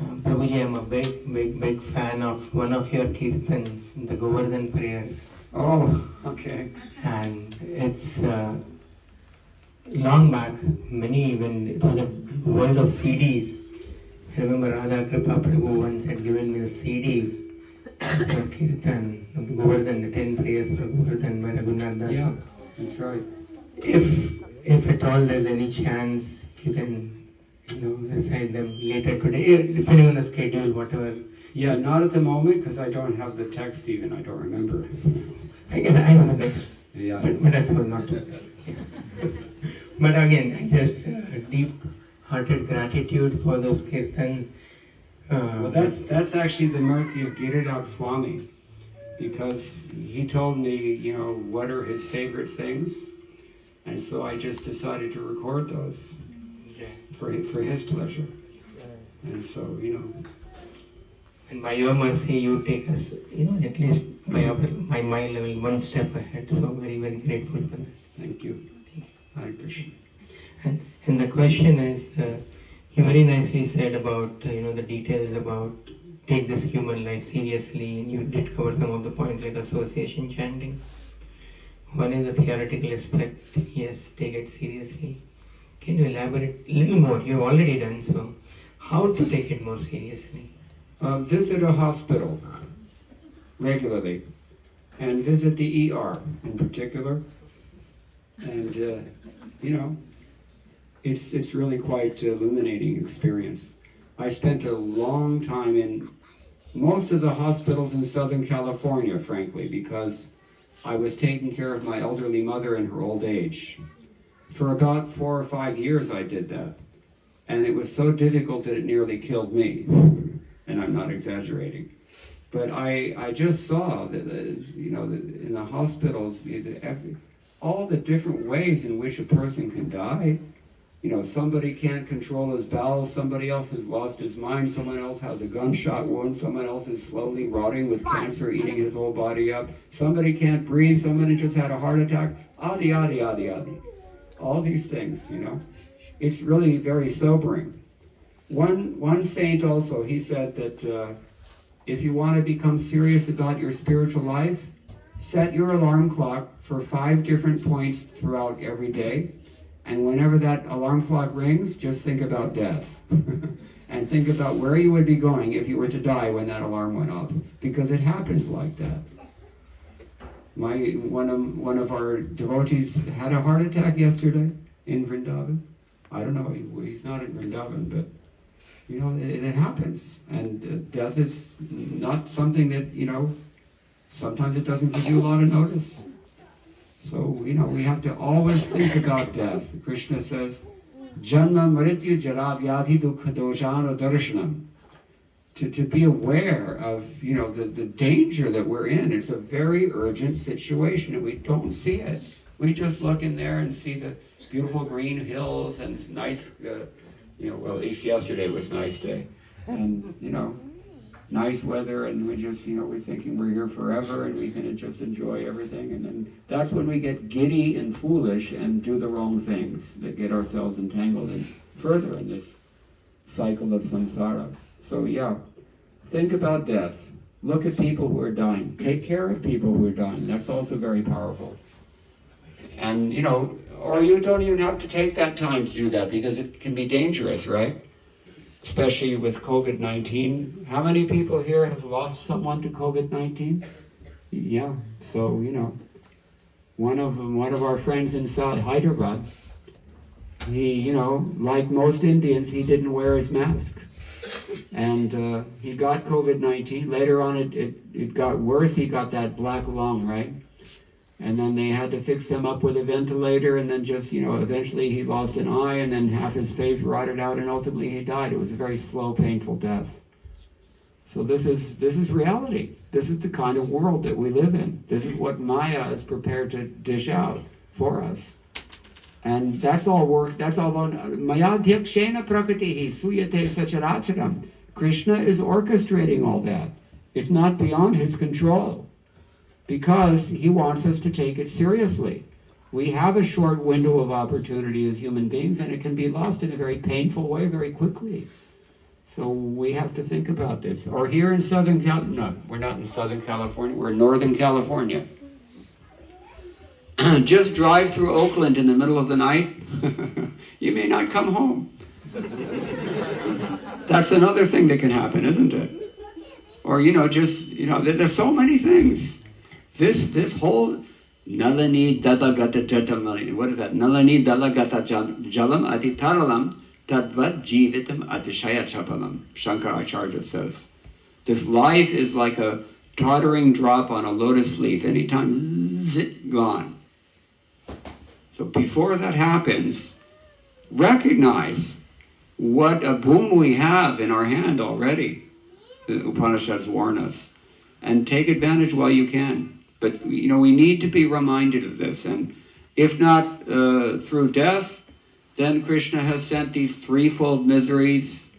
Prabhuji, I'm a big fan of one of your kirtans, the Govardhan prayers. Oh, okay. And it's long back, when it was a world of CDs. I remember Radha Kripa Prabhu once had given me the CDs for Kirtan of the Govardhan, the 10 prayers for Govardhan by Raghunath Das. Yeah, that's right. If at all there's any chance, if you can recite them later today, depending on the schedule, whatever. Yeah, not at the moment because I don't have the text even. I don't remember. I know the text. Yeah. But I thought not to. But again, just deep-hearted gratitude for those kirtans. Well, that's actually the mercy of Giridhar Swami, because he told me, what are his favorite things, and so I just decided to record those for his pleasure. And so, And by your mercy, you take us, at least by my level, one step ahead. So very, very grateful for that. Thank you. Hare Krishna. And the question is, you very nicely said about, the details about take this human life seriously, and you did cover some of the points like association chanting. One is the theoretical aspect, yes, take it seriously. Can you elaborate a little more? You've already done so. How to take it more seriously? Visit a hospital regularly, and visit the ER in particular. And, it's really quite illuminating experience. I spent a long time in most of the hospitals in Southern California, frankly, because I was taking care of my elderly mother in her old age. For about 4 or 5 years I did that. And it was so difficult that it nearly killed me. And I'm not exaggerating. But I just saw that, in the hospitals, all the different ways in which a person can die. Somebody can't control his bowels, somebody else has lost his mind, someone else has a gunshot wound, someone else is slowly rotting with cancer, eating his whole body up, somebody can't breathe, somebody just had a heart attack, adi. All these things, It's really very sobering. One saint also, he said that if you want to become serious about your spiritual life, set your alarm clock for 5 different points throughout every day. And whenever that alarm clock rings, just think about death. And think about where you would be going if you were to die when that alarm went off. Because it happens like that. One of our devotees had a heart attack yesterday in Vrindavan. I don't know, he's not in Vrindavan, but it happens. And death is not something that, sometimes it doesn't give you a lot of notice. So, we have to always think about death. Krishna says, Janma Mrityu Jara Vyadhi Dukha Dojana Darshanam. To be aware of, the danger that we're in. It's a very urgent situation, and we don't see it. We just look in there and see the beautiful green hills and it's nice, well, at least yesterday was a nice day. And, nice weather, and we just, we're thinking we're here forever and we can just enjoy everything. And then that's when we get giddy and foolish and do the wrong things that get ourselves entangled further in this cycle of samsara. So yeah, think about death. Look at people who are dying. Take care of people who are dying. That's also very powerful. And, or you don't even have to take that time to do that because it can be dangerous, right? Especially with COVID-19. How many people here have lost someone to COVID-19? Yeah, so, One of our friends in South Hyderabad, he, like most Indians, he didn't wear his mask. And he got COVID-19. Later on, it got worse. He got that black lung, right? And then they had to fix him up with a ventilator, and then just, eventually he lost an eye, and then half his face rotted out, and ultimately he died. It was a very slow, painful death. So this is reality. This is the kind of world that we live in. This is what Maya is prepared to dish out for us. And that's all work. That's all on Maya Dhyakshena Prakritihi Suyate Sacharacharam. Krishna is orchestrating all that. It's not beyond his control, because he wants us to take it seriously. We have a short window of opportunity as human beings, and it can be lost in a very painful way very quickly. So we have to think about this. Or here in Southern California, no, we're not in Southern California, we're in Northern California. Just drive through Oakland in the middle of the night, you may not come home. That's another thing that can happen, isn't it? Or, there's so many things. This whole Nalani Dalagata Jatam, what is that? Nalani Dalagata Jalam Atitaralam Tadvat Jivitam Atishaya Chapalam, Shankaracharya says. This life is like a tottering drop on a lotus leaf. Anytime, zit, gone. So before that happens, recognize what a boom we have in our hand already. The Upanishads warn us. And take advantage while you can. But, we need to be reminded of this. And if not through death, then Krishna has sent these threefold miseries,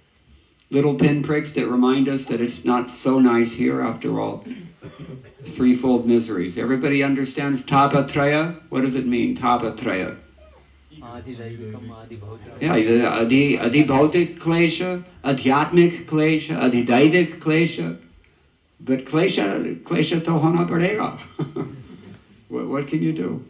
little pinpricks that remind us that it's not so nice here after all. Threefold miseries. Everybody understands Tapatraya? What does it mean, Tapatraya? Yeah, Adi Bhautik Klesha, Adhyatmik Klesha, Adhidaivik Klesha. But Klesha to hona padega. What can you do?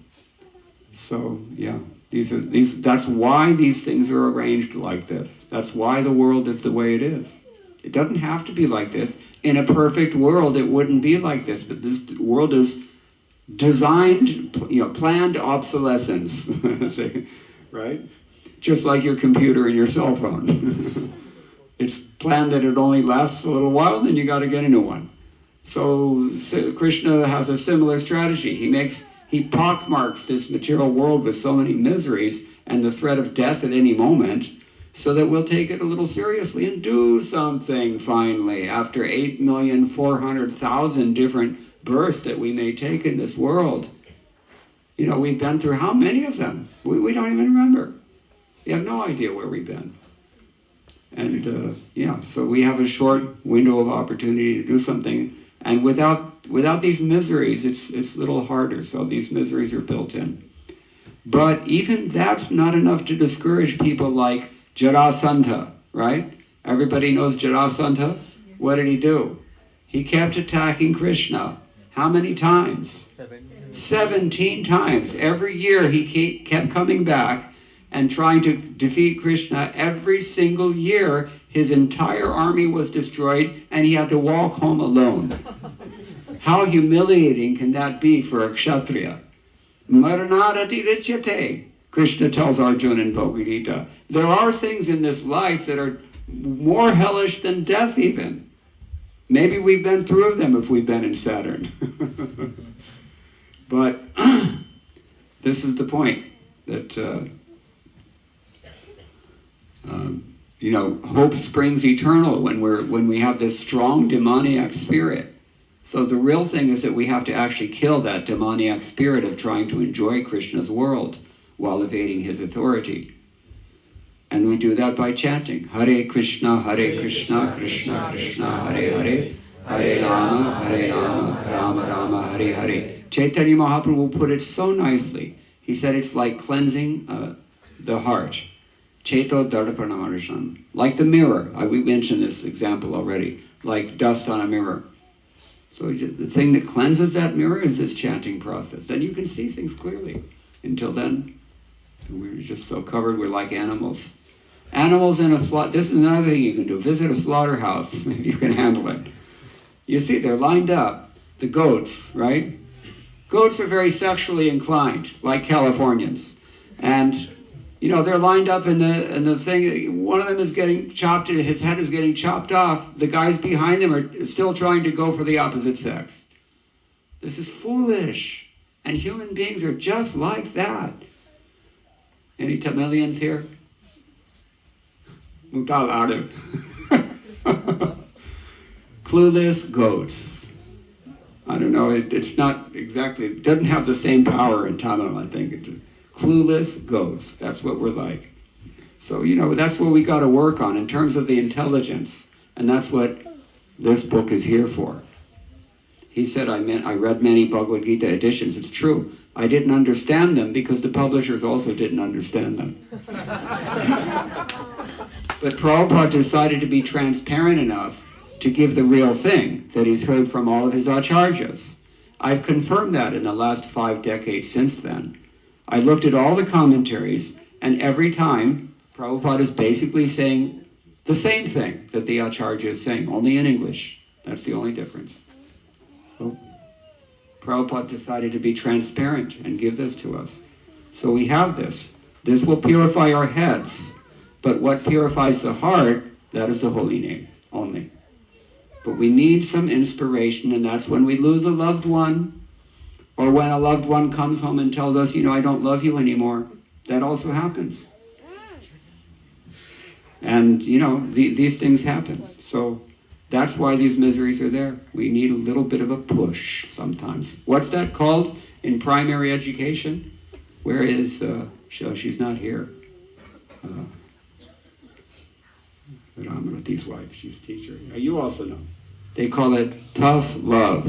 So, yeah, that's why these things are arranged like this. That's why the world is the way it is. It doesn't have to be like this. In a perfect world, it wouldn't be like this. But this world is designed, planned obsolescence, right? Just like your computer and your cell phone. It's planned that it only lasts a little while, then you got to get a new one. So Krishna has a similar strategy. He pockmarks this material world with so many miseries and the threat of death at any moment, so that we'll take it a little seriously and do something finally. After 8,400,000 different births that we may take in this world, we've been through how many of them? We don't even remember. You have no idea where we've been. And so we have a short window of opportunity to do something. And without these miseries, it's a little harder. So these miseries are built in. But even that's not enough to discourage people like Jarasandha, right? Everybody knows Jarasandha. What did he do? He kept attacking Krishna. How many times? 17 times. Every year he kept coming back and trying to defeat Krishna. Every single year, his entire army was destroyed, and he had to walk home alone. How humiliating can that be for a Kshatriya? Maranarati richyate, Krishna tells Arjuna in Bhagavad Gita. There are things in this life that are more hellish than death even. Maybe we've been through them if we've been in Saturn. But this is the point, that hope springs eternal when we have this strong demoniac spirit. So the real thing is that we have to actually kill that demoniac spirit of trying to enjoy Krishna's world while evading his authority. And we do that by chanting Hare Krishna, Krishna Krishna, Hare Hare, Hare Rama, Rama Rama, Hare Hare. Chaitanya Mahaprabhu put it so nicely. He said it's like cleansing the heart. Cheto Dardaparnamarishan. Like the mirror. We mentioned this example already. Like dust on a mirror. So the thing that cleanses that mirror is this chanting process. Then you can see things clearly. Until then, we're just so covered, we're like animals. Animals in a slaughter. This is another thing you can do. Visit a slaughterhouse if you can handle it. You see, they're lined up. The goats, right? Goats are very sexually inclined, like Californians. And, you know, they're lined up in the thing. One of them is getting chopped, his head is getting chopped off. The guys behind them are still trying to go for the opposite sex. This is foolish. And human beings are just like that. Any Tamilians here? Mutal Adu. Clueless goats. I don't know, it's not exactly, it doesn't have the same power in Tamil, I think. Clueless goats, that's what we're like. So, you know, that's what we got to work on in terms of the intelligence. And that's what this book is here for. He said, I read many Bhagavad Gita editions. It's true. I didn't understand them because the publishers also didn't understand them. But Prabhupada decided to be transparent enough to give the real thing that he's heard from all of his acharyas. I've confirmed that in the last 5 decades since then. I looked at all the commentaries, and every time Prabhupada is basically saying the same thing that the acharya is saying, only in English. That's the only difference. So Prabhupada decided to be transparent and give this to us. So we have this. This will purify our heads, but what purifies the heart, that is the holy name only. But we need some inspiration, and that's when we lose a loved one, or when a loved one comes home and tells us, you know, I don't love you anymore. That also happens. And, you know, these things happen. So that's why these miseries are there. We need a little bit of a push sometimes. What's that called in primary education? Where is, she's not here. Ramarati's wife, she's teacher. You also know. They call it tough love.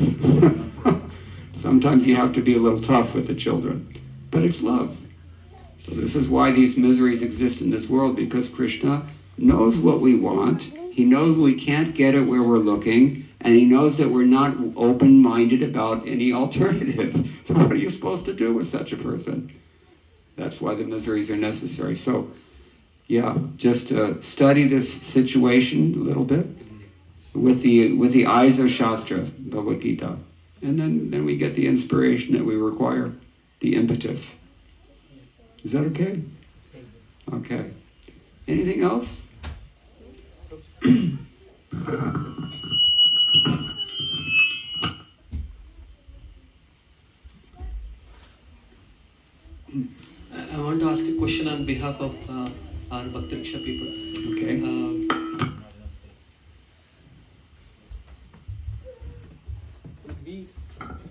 Sometimes you have to be a little tough with the children, but it's love. So this is why these miseries exist in this world, because Krishna knows what we want. He knows we can't get it where we're looking, and he knows that we're not open-minded about any alternative. So what are you supposed to do with such a person? That's why the miseries are necessary. So, yeah, just study this situation a little bit with the eyes of Shastra, Bhagavad Gita. And then we get the inspiration that we require, the impetus. Is that okay? Okay. Anything else? I want to ask a question on behalf of our Bhakti Riksha people. Okay. We,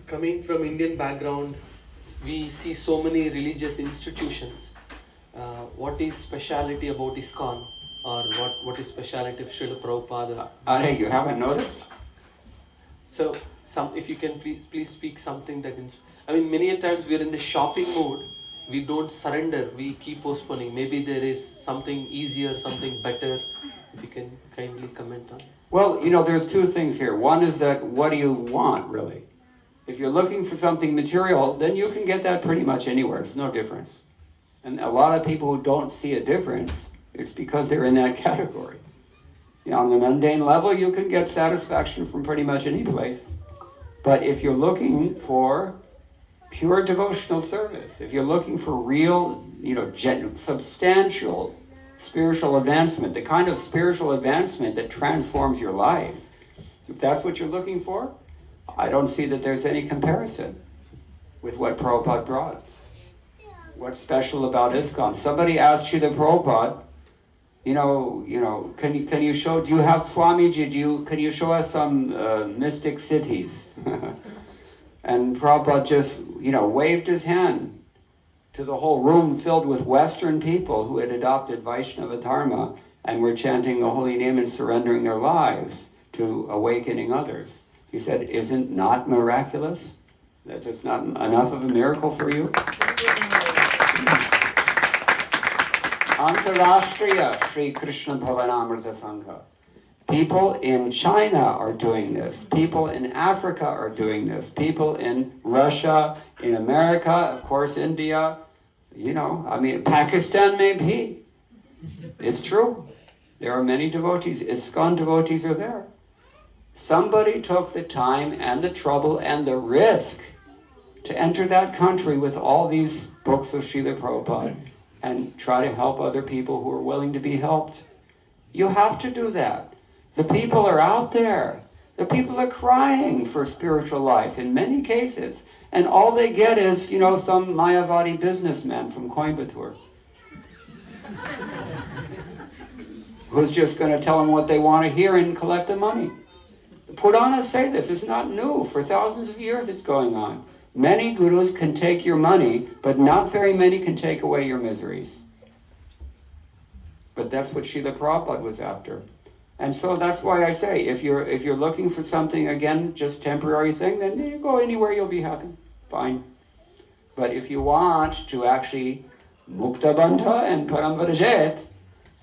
coming from Indian background, we see so many religious institutions. What is speciality about ISKCON? Or what is speciality of Srila Prabhupada? Hey, you haven't noticed? So, if you can please speak something that many a times we are in the shopping mood. We don't surrender. We keep postponing. Maybe there is something easier, something better. If you can kindly comment on. Well, you know, there's two things here. One is that what do you want, really? If you're looking for something material, then you can get that pretty much anywhere. It's no difference. And a lot of people who don't see a difference, it's because they're in that category. You know, on the mundane level, you can get satisfaction from pretty much any place. But if you're looking for pure devotional service, if you're looking for real, you know, substantial spiritual advancement, the kind of spiritual advancement that transforms your life, if that's what you're looking for, I don't see that there's any comparison with what Prabhupada brought. What's special about ISKCON? Somebody asked you, the Prabhupada, you know, can you show? Do you have Swamiji? Can you show us some mystic cities? And Prabhupada just, you know, waved his hand to the whole room filled with Western people who had adopted Vaishnava Dharma and were chanting the holy name and surrendering their lives to awakening others. He said, "Isn't not miraculous? That's not enough of a miracle for you?" Antarashtriya Sri Krishna Bhavanamrita Sangha. People in China are doing this. People in Africa are doing this. People in Russia, in America, of course, India, you know, Pakistan maybe. It's true. There are many devotees. ISKCON devotees are there. Somebody took the time and the trouble and the risk to enter that country with all these books of Srila Prabhupada and try to help other people who are willing to be helped. You have to do that. The people are out there. The people are crying for spiritual life in many cases. And all they get is, some Mayavadi businessman from Coimbatore who's just going to tell them what they want to hear and collect the money. The Puranas say this. It's not new. For thousands of years it's going on. Many gurus can take your money, but not very many can take away your miseries. But that's what Srila Prabhupada was after. And so that's why I say, if you're looking for something, again, just temporary thing, then you go anywhere, you'll be happy. Fine. But if you want to actually mukta bandha and paramvarajet,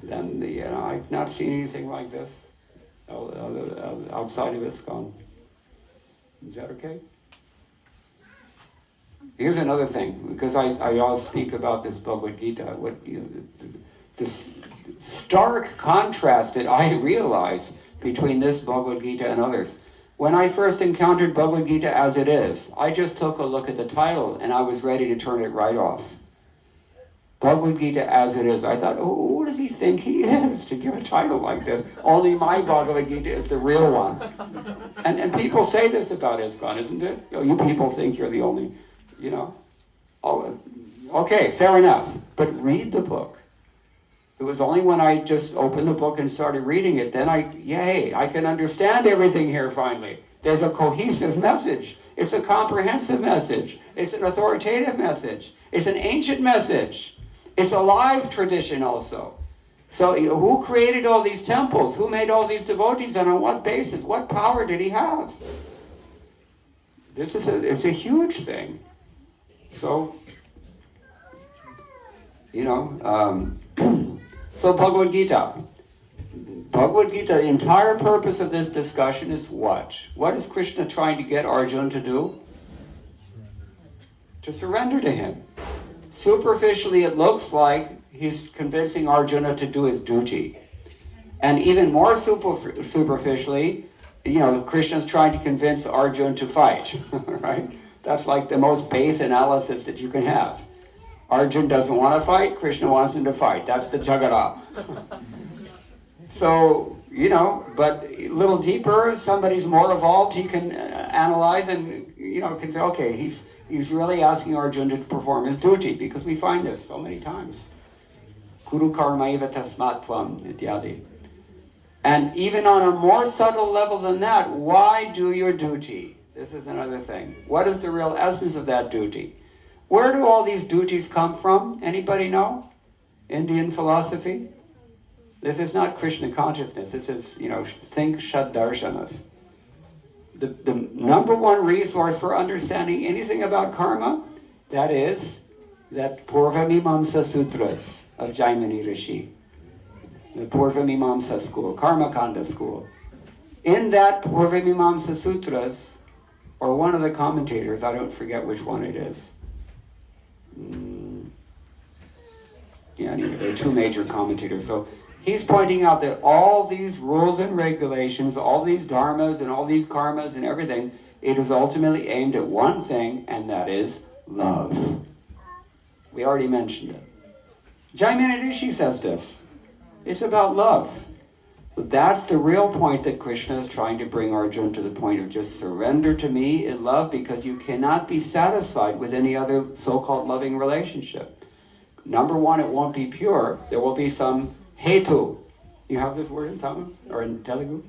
then I've not seen anything like this outside of ISKCON. Is that okay? Here's another thing, because I always speak about this Bhagavad Gita, this stark contrast that I realize between this Bhagavad Gita and others. When I first encountered Bhagavad Gita as it is, I just took a look at the title and I was ready to turn it right off. Bhagavad Gita as it is. I thought, who does he think he is to give a title like this? Only my Bhagavad Gita is the real one. And people say this about ISKCON, isn't it? You people think you're the only, Oh, okay, fair enough. But read the book. It was only when I just opened the book and started reading it, then I can understand everything here finally. There's a cohesive message. It's a comprehensive message. It's an authoritative message. It's an ancient message. It's a live tradition also. So who created all these temples? Who made all these devotees, and on what basis? What power did he have? It's a huge thing. So, so Bhagavad Gita. Bhagavad Gita, the entire purpose of this discussion is what? What is Krishna trying to get Arjuna to do? To surrender to him. Superficially, it looks like he's convincing Arjuna to do his duty. And even more superficially, Krishna's trying to convince Arjuna to fight, right? That's like the most base analysis that you can have. Arjuna doesn't want to fight, Krishna wants him to fight. That's the Jagara. So, but a little deeper, somebody's more evolved, he can analyze and, can say, okay, he's really asking Arjuna to perform his duty, because we find this so many times. Kuru karmaiva tasmat tvam ityadi. And even on a more subtle level than that, why do your duty? This is another thing. What is the real essence of that duty? Where do all these duties come from? Anybody know? Indian philosophy? This is not Krishna consciousness. This is, think Shaddarshanas. The number one resource for understanding anything about karma, that is, that Purvamimamsa Sutras of Jaimini Rishi. The Purvamimamsa school, Karma Kanda school. In that Purvamimamsa Sutras, or one of the commentators, I don't forget which one it is. Anyway, there are two major commentators. So he's pointing out that all these rules and regulations, all these dharmas and all these karmas and everything, it is ultimately aimed at one thing, and that is love. We already mentioned it. Jaimini Rishi says this. It's about love. But that's the real point that Krishna is trying to bring Arjuna to the point of just surrender to me in love, because you cannot be satisfied with any other so-called loving relationship. Number one, it won't be pure. There will be some hetu. You have this word in Tamil or in Telugu?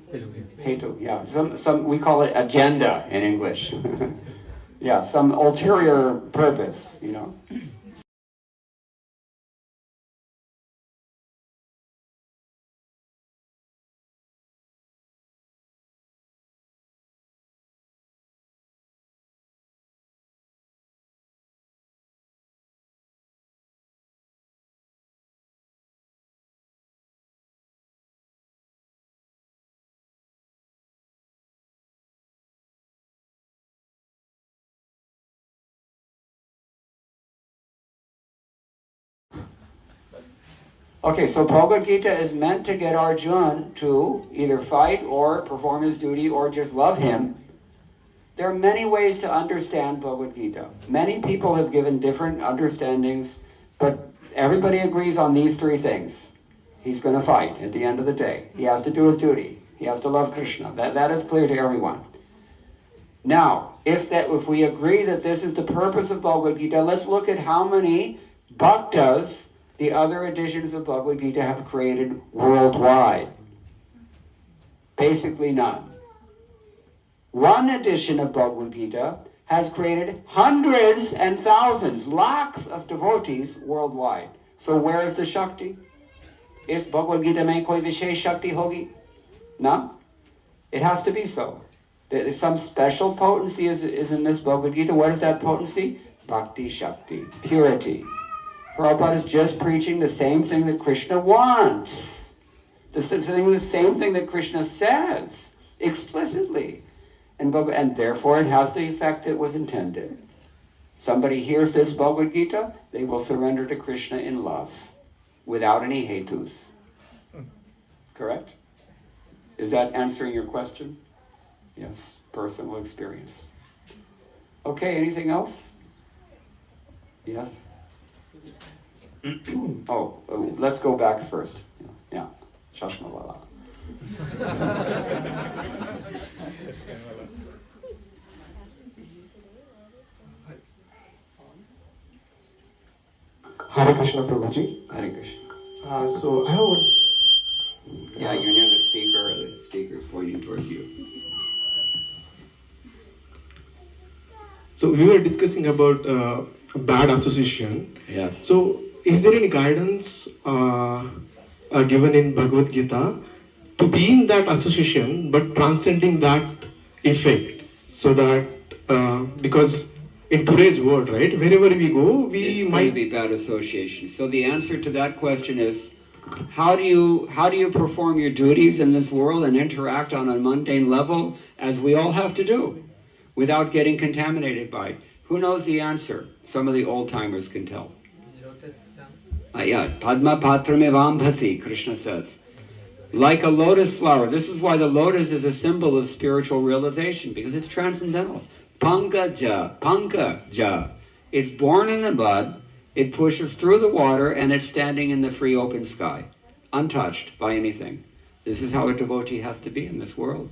Hetu, yeah. Some we call it agenda in English. Yeah, some ulterior purpose, Okay, so Bhagavad Gita is meant to get Arjuna to either fight or perform his duty or just love him. There are many ways to understand Bhagavad Gita. Many people have given different understandings, but everybody agrees on these three things. He's going to fight at the end of the day. He has to do his duty. He has to love Krishna. That is clear to everyone. Now, if we agree that this is the purpose of Bhagavad Gita, let's look at how many bhaktas the other editions of Bhagavad Gita have created worldwide. Basically none. One edition of Bhagavad Gita has created hundreds and thousands, lakhs of devotees worldwide. So where is the Shakti? Is Bhagavad Gita mein koi vishesh Shakti hogi? No? It has to be so. There's some special potency is in this Bhagavad Gita. What is that potency? Bhakti Shakti, purity. Prabhupada is just preaching the same thing that Krishna wants. The same thing that Krishna says explicitly. And therefore it has the effect it was intended. Somebody hears this Bhagavad Gita, they will surrender to Krishna in love, without any hetus. Correct? Is that answering your question? Yes, personal experience. Okay, anything else? Yes? Let's go back first. Yeah, Shashmawala. Hare Krishna, Prabhuji. Hare Krishna. So I have one. Yeah, you're near the speaker. The speaker's pointing towards you. So we were discussing about bad association. Yes. So is there any guidance given in Bhagavad Gita to be in that association but transcending that effect? So that, because in today's world, right, wherever we go, It's might be bad association. So the answer to that question is, how do you perform your duties in this world and interact on a mundane level, as we all have to do, without getting contaminated by it? Who knows the answer? Some of the old timers can tell. Padma patramivam bhasi, Krishna says. Like a lotus flower. This is why the lotus is a symbol of spiritual realization, because it's transcendental. Pankaja. It's born in the bud, it pushes through the water, and it's standing in the free open sky, untouched by anything. This is how a devotee has to be in this world.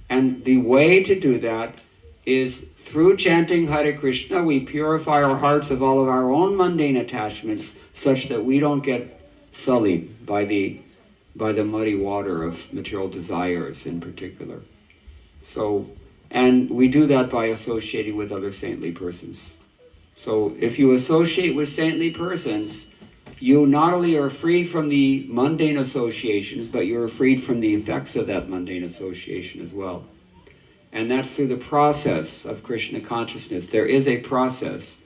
And the way to do that is through chanting Hare Krishna, we purify our hearts of all of our own mundane attachments, such that we don't get sullied by the muddy water of material desires in particular. And we do that by associating with other saintly persons. So if you associate with saintly persons, you not only are freed from the mundane associations, but you're freed from the effects of that mundane association as well. And that's through the process of Krishna consciousness. There is a process.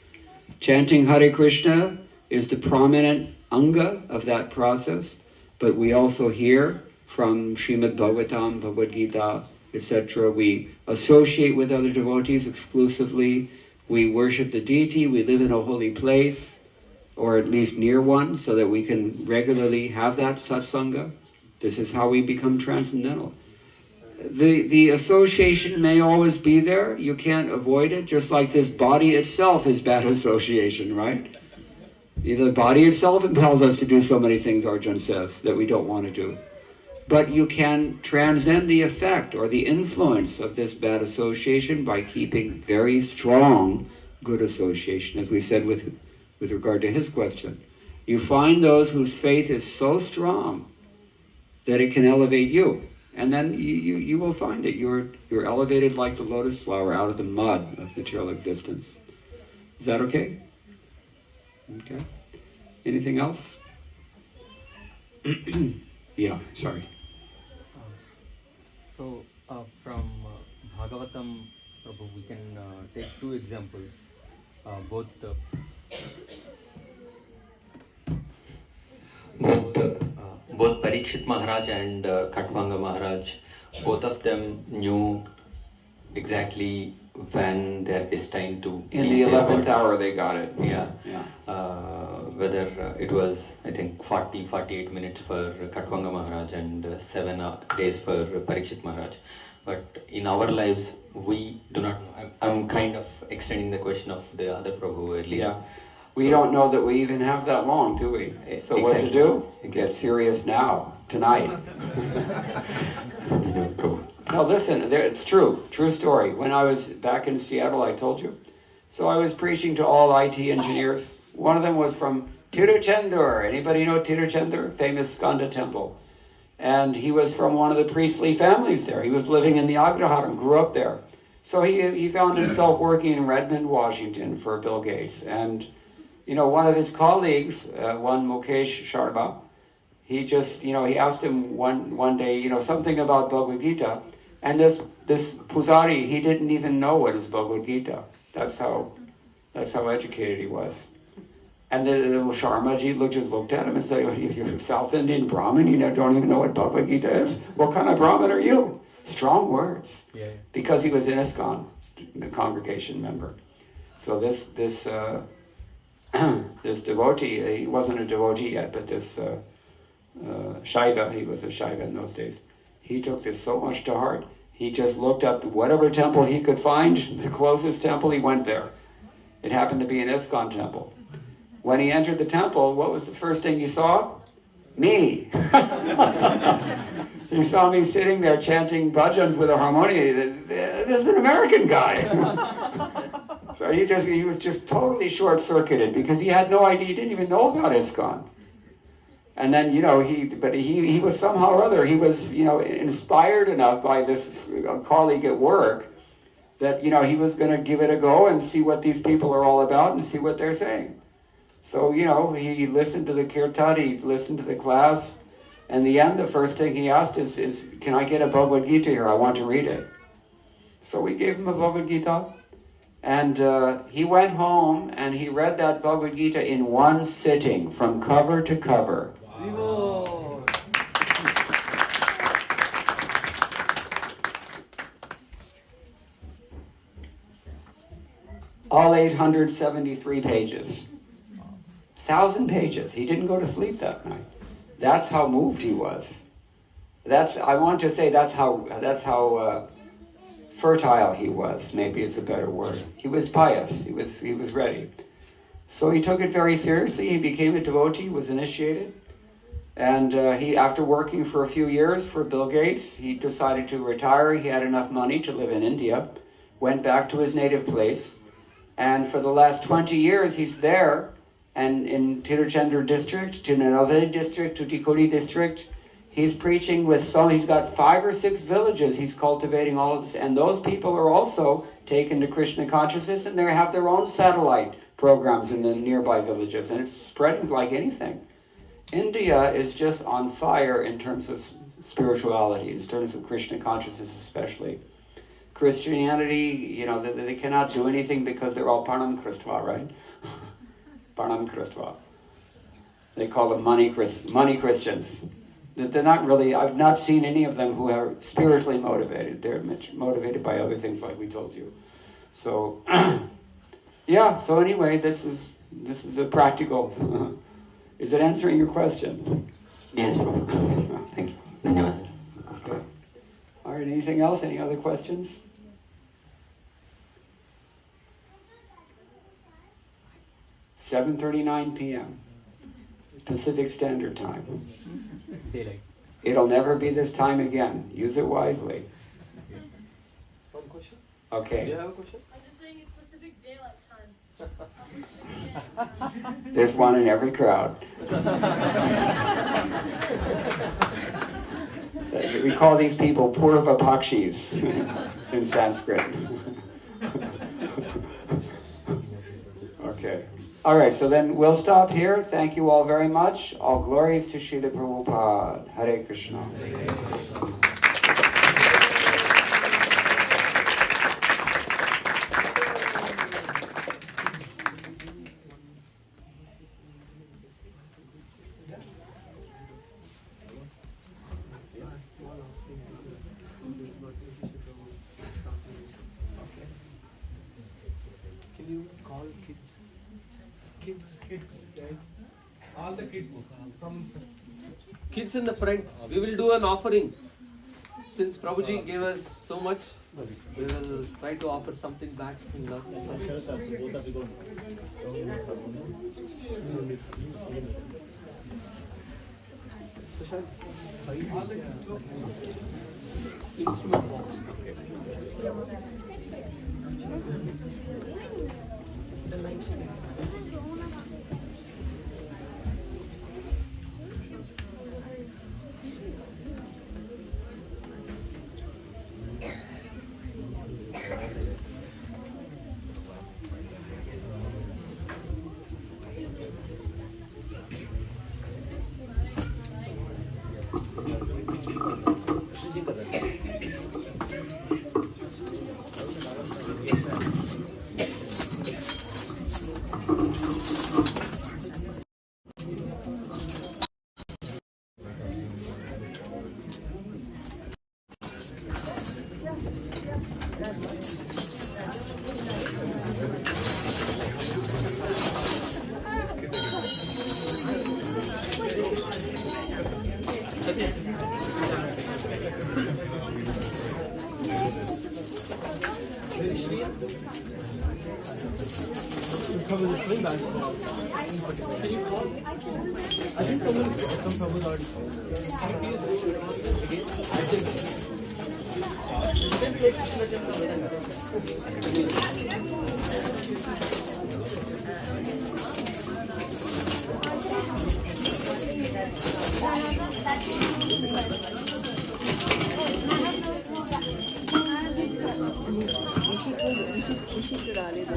Chanting Hare Krishna is the prominent anga of that process, but we also hear from Srimad Bhagavatam, Bhagavad Gita, etc. We associate with other devotees exclusively. We worship the deity. We live in a holy place, or at least near one, so that we can regularly have that satsanga. This is how we become transcendental. The association may always be there. You can't avoid it, just like this body itself is bad association, right? The body itself impels us to do so many things, Arjun says, that we don't want to do. But you can transcend the effect or the influence of this bad association by keeping very strong good association, as we said with regard to his question. You find those whose faith is so strong that it can elevate you. And then you will find that you're elevated like the lotus flower out of the mud of material existence. Is that okay? Okay. Anything else? Yeah, sorry. So from Bhagavatam, Prabhu, we can take two examples. Both Parikshit Maharaj and Katvanga Maharaj, both of them knew exactly when they're destined to In the 11th hour they got it. Yeah. Yeah. Whether it was, I think, 48 minutes for Katvanga Maharaj and 7 days for Parikshit Maharaj. but in our lives we do not. I'm kind of extending the question of the other Prabhu earlier. Yeah. We don't know that we even have that long, do we? So what to do? Get serious now, tonight. No, listen, it's true. True story. When I was back in Seattle, I told you. So I was preaching to all IT engineers. One of them was from Tiruchendur. Anybody know Tiruchendur? Famous Skanda temple. And he was from one of the priestly families there. He was living in the Agraharam, grew up there. So he found himself working in Redmond, Washington for Bill Gates. And, you know, one of his colleagues, one Mukesh Sharma, he just, you know, he asked him one day, you know, something about Bhagavad Gita. And this Pujari, he didn't even know what is Bhagavad Gita. That's how educated he was. And the Sharmaji just looked at him and said, "You're a South Indian Brahmin, you don't even know what Bhagavad Gita is? What kind of Brahmin are you?" Strong words. Yeah. Because he was an ISKCON, the congregation member. So this devotee, he wasn't a devotee yet, but this Shaiva, he was a Shaiva in those days, he took this so much to heart, he just looked up whatever temple he could find, the closest temple, he went there. It happened to be an ISKCON temple. When he entered the temple, what was the first thing he saw? Me. He saw me sitting there chanting bhajans with a harmonium. This is an American guy. So he was just totally short-circuited because he had no idea, he didn't even know about ISKCON. And then, you know, he was somehow or other, he was, you know, inspired enough by this colleague at work that, you know, he was going to give it a go and see what these people are all about and see what they're saying. So, you know, he listened to the kirtan, he listened to the class, and in the end, the first thing he asked is, "Can I get a Bhagavad Gita here? I want to read it." So we gave him a Bhagavad Gita, and he went home and he read that Bhagavad Gita in one sitting, from cover to cover. Wow. All 873 pages. 1,000 pages. He didn't go to sleep that night. That's how moved he was. I want to say that's how fertile he was. Maybe it's a better word. He was pious. He was ready. So he took it very seriously. He became a devotee. Was initiated, and he, after working for a few years for Bill Gates, he decided to retire. He had enough money to live in India. Went back to his native place, and for the last 20 years he's there. And in Tiruchendur district, Tirunelveli district, Tuticorin district, he's preaching with he's got 5 or 6 villages he's cultivating all of this. And those people are also taken to Krishna consciousness, and they have their own satellite programs in the nearby villages. And it's spreading like anything. India is just on fire in terms of spirituality, in terms of Krishna consciousness especially. Christianity, you know, they cannot do anything because they're all Parnam Kristva, right? Parnam Kristva. They call them money Christians. They're not really, I've not seen any of them who are spiritually motivated. They're motivated by other things like we told you. So, yeah, so anyway, this is a practical, is it answering your question? Yes, Prabhu. Thank you. Dhanyavad. Okay. All right, anything else? Any other questions? $7:39 p.m. Pacific Standard Time. Daylight. It'll never be this time again. Use it wisely. One question? Okay. Do you have a question? I'm just saying it's Pacific Daylight Time. There's one in every crowd. We call these people Purva Pakshis in Sanskrit. Okay. All right, so then we'll stop here. Thank you all very much. All glories to Srila Prabhupada. Hare Krishna. Can you call kids? Kids, guys. All the kids from kids in the front. We will do an offering. since Prabhuji gave us so much, we will try to offer something back in love. Instrument box.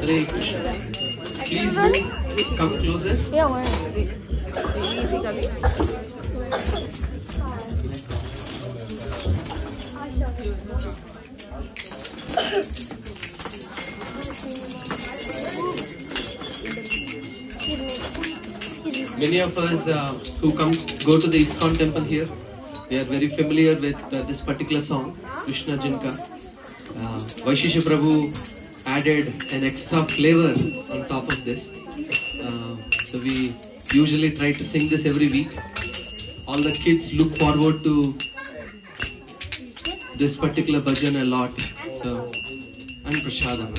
Hare Krishna. Please do come closer. Yeah, why? Many of us who go to the ISKCON temple here, we are very familiar with this particular song, Krishna Jinka. Vaishishya Prabhu added an extra flavor on top of this. So we usually try to sing this every week. All the kids look forward to this particular bhajan a lot. So, and prasadam.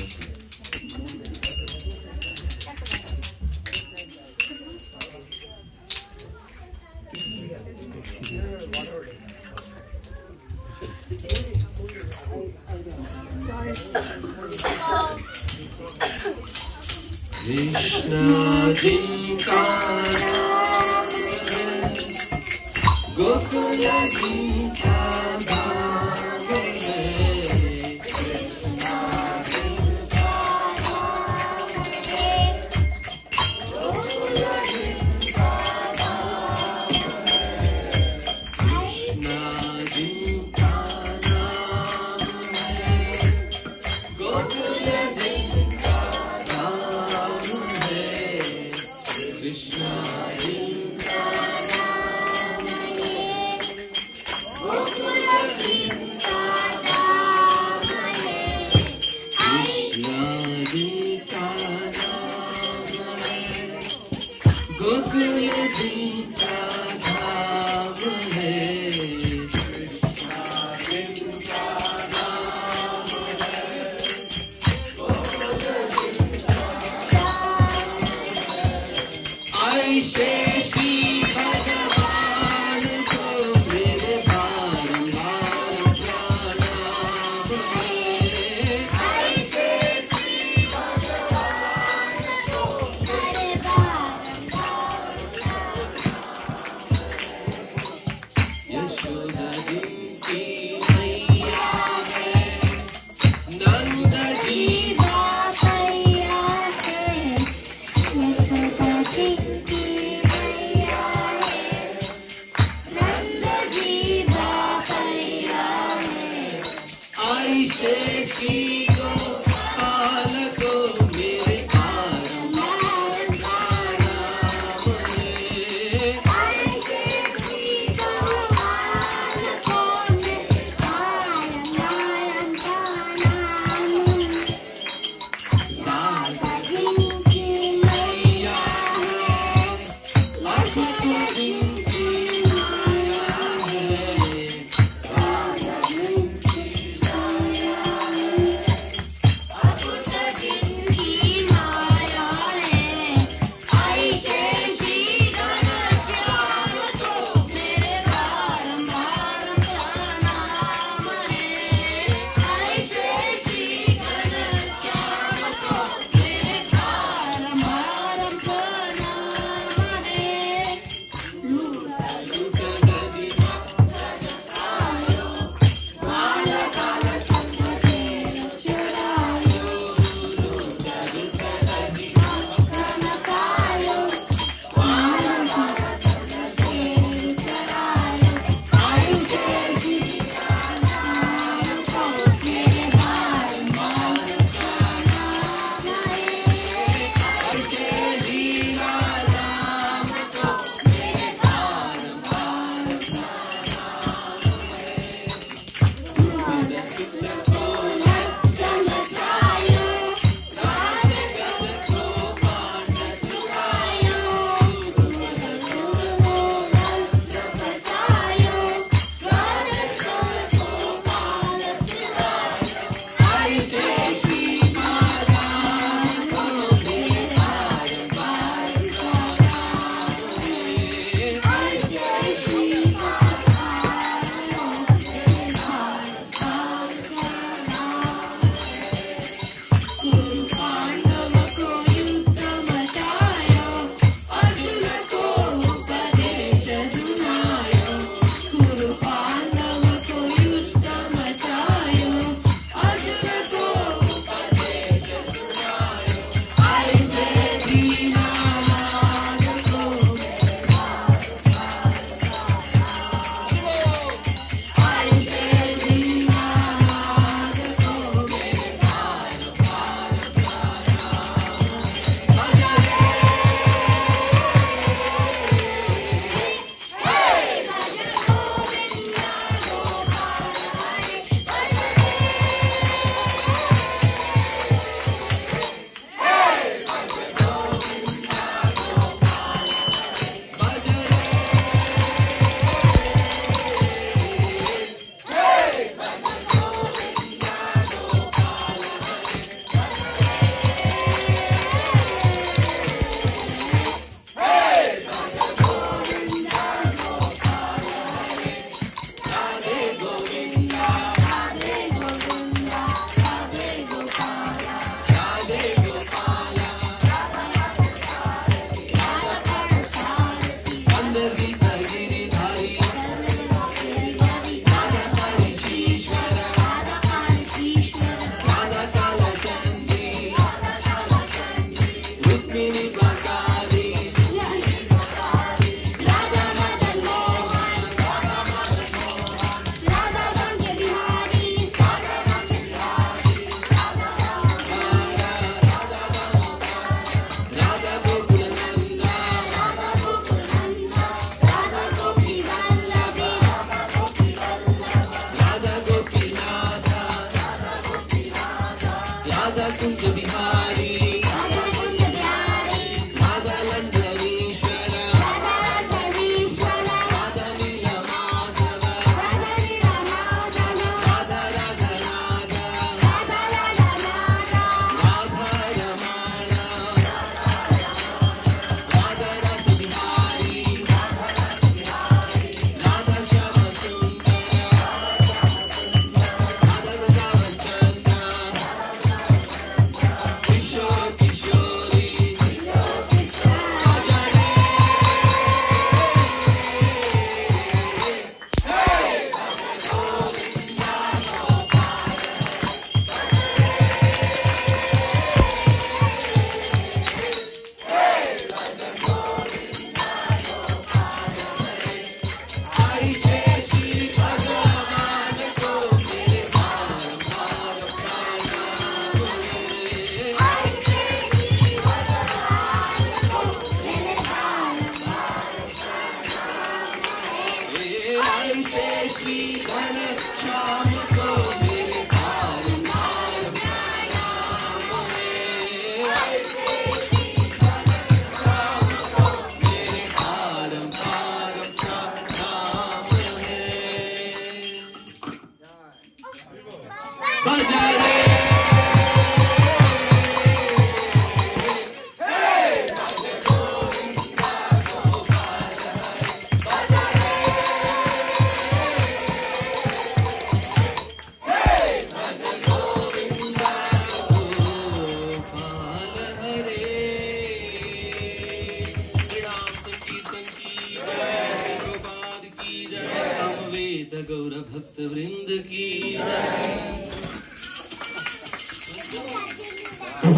Krishna Jinka Gokula Jinka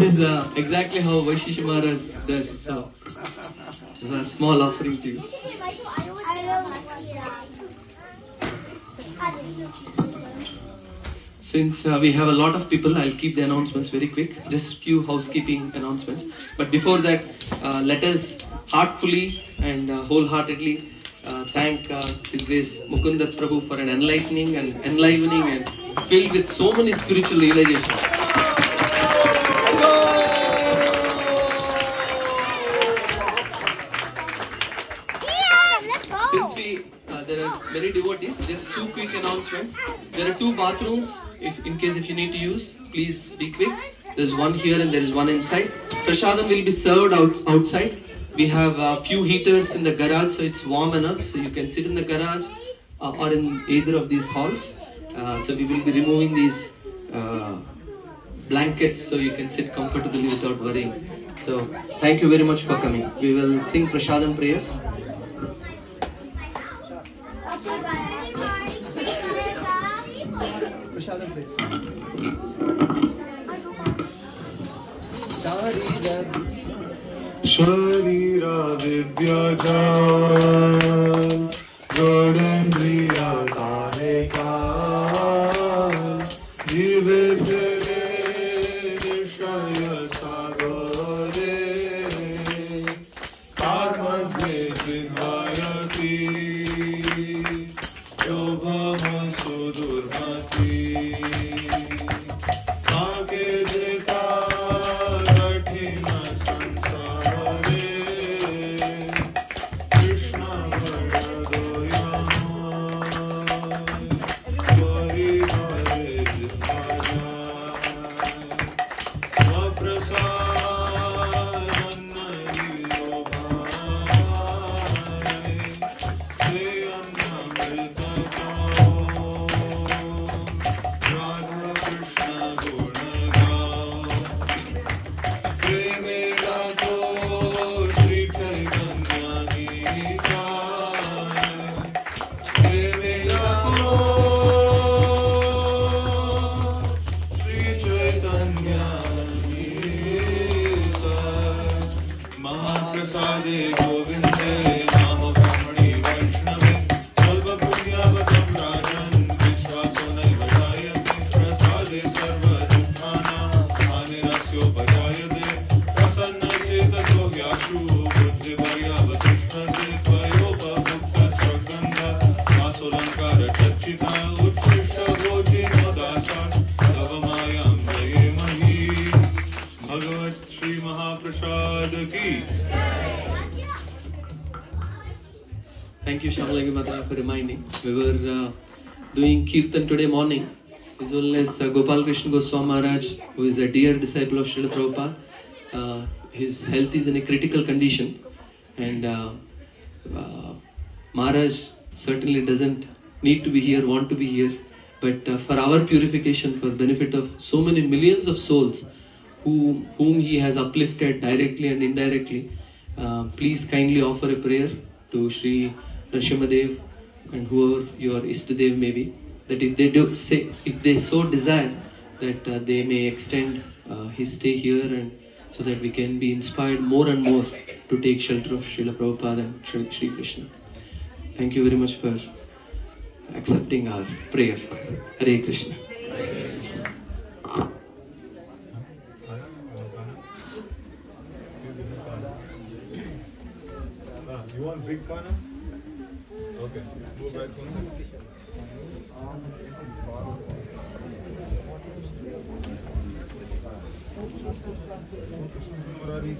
This is exactly how Vaishishi Maharaj does. So, a small offering to you. Since we have a lot of people, I'll keep the announcements very quick. Just few housekeeping announcements. But before that, let us heartfully and wholeheartedly thank His Grace Mukunda Prabhu for an enlightening and enlivening and filled with so many spiritual realizations. Since there are many devotees, just two quick announcements. There are two bathrooms. In case you need to use, please be quick. There's one here and there is one inside. Prasadam will be served outside. We have a few heaters in the garage, so it's warm enough. So you can sit in the garage or in either of these halls. So we will be removing these blankets so you can sit comfortably without worrying. So thank you very much for coming. We will sing Prasadam prayers. Sharira vidya jal, Godendriya tane kaal, Jive bhire nishaya sagore, Karmadhe jidvayati, Yobhama sudurmati, Saake jeta rathina sansare, Krishna varadoya, Vari hare jitvaja, Swaprasadanna hiro bhai, Se anna mrita Radha Krishna guna gao, Preme gato Shri Chaitanya Nitai, Preme gato Shri Chaitanya Nitai, Mahaprasade Govinde Namo Brahmani Vaishnave, Salva Punyavatam Rajan, Vishwaso Naiva Jayate, Prasade Sarva Dukkhana, Anirasyo Bhajayate, Prasanna Chetaso Vyashu, Buddhi Bharyavatishnate, Tvayopa Bhukta Svagandha, Vasolankara Chachita, Utkrishta Gochi Modasa, Tavamayam Jaye Mahi. की. Thank you, Shyamalagi Mata, for reminding. We were doing Kirtan today morning, as well as Gopal Krishna Goswami Maharaj, who is a dear disciple of Srila Prabhupada. His health is in a critical condition, and Maharaj certainly doesn't need to be here, want to be here, but for our purification, for benefit of so many millions of souls whom he has uplifted directly and indirectly, please kindly offer a prayer to Sri Nrsimhadev and whoever your Istadev may be, that if they so desire, that they may extend his stay here, and so that we can be inspired more and more to take shelter of Srila Prabhupada and Sri Krishna. Thank you very much for accepting our prayer. Hare Krishna. You want big corner? Okay. Move back one. Murari.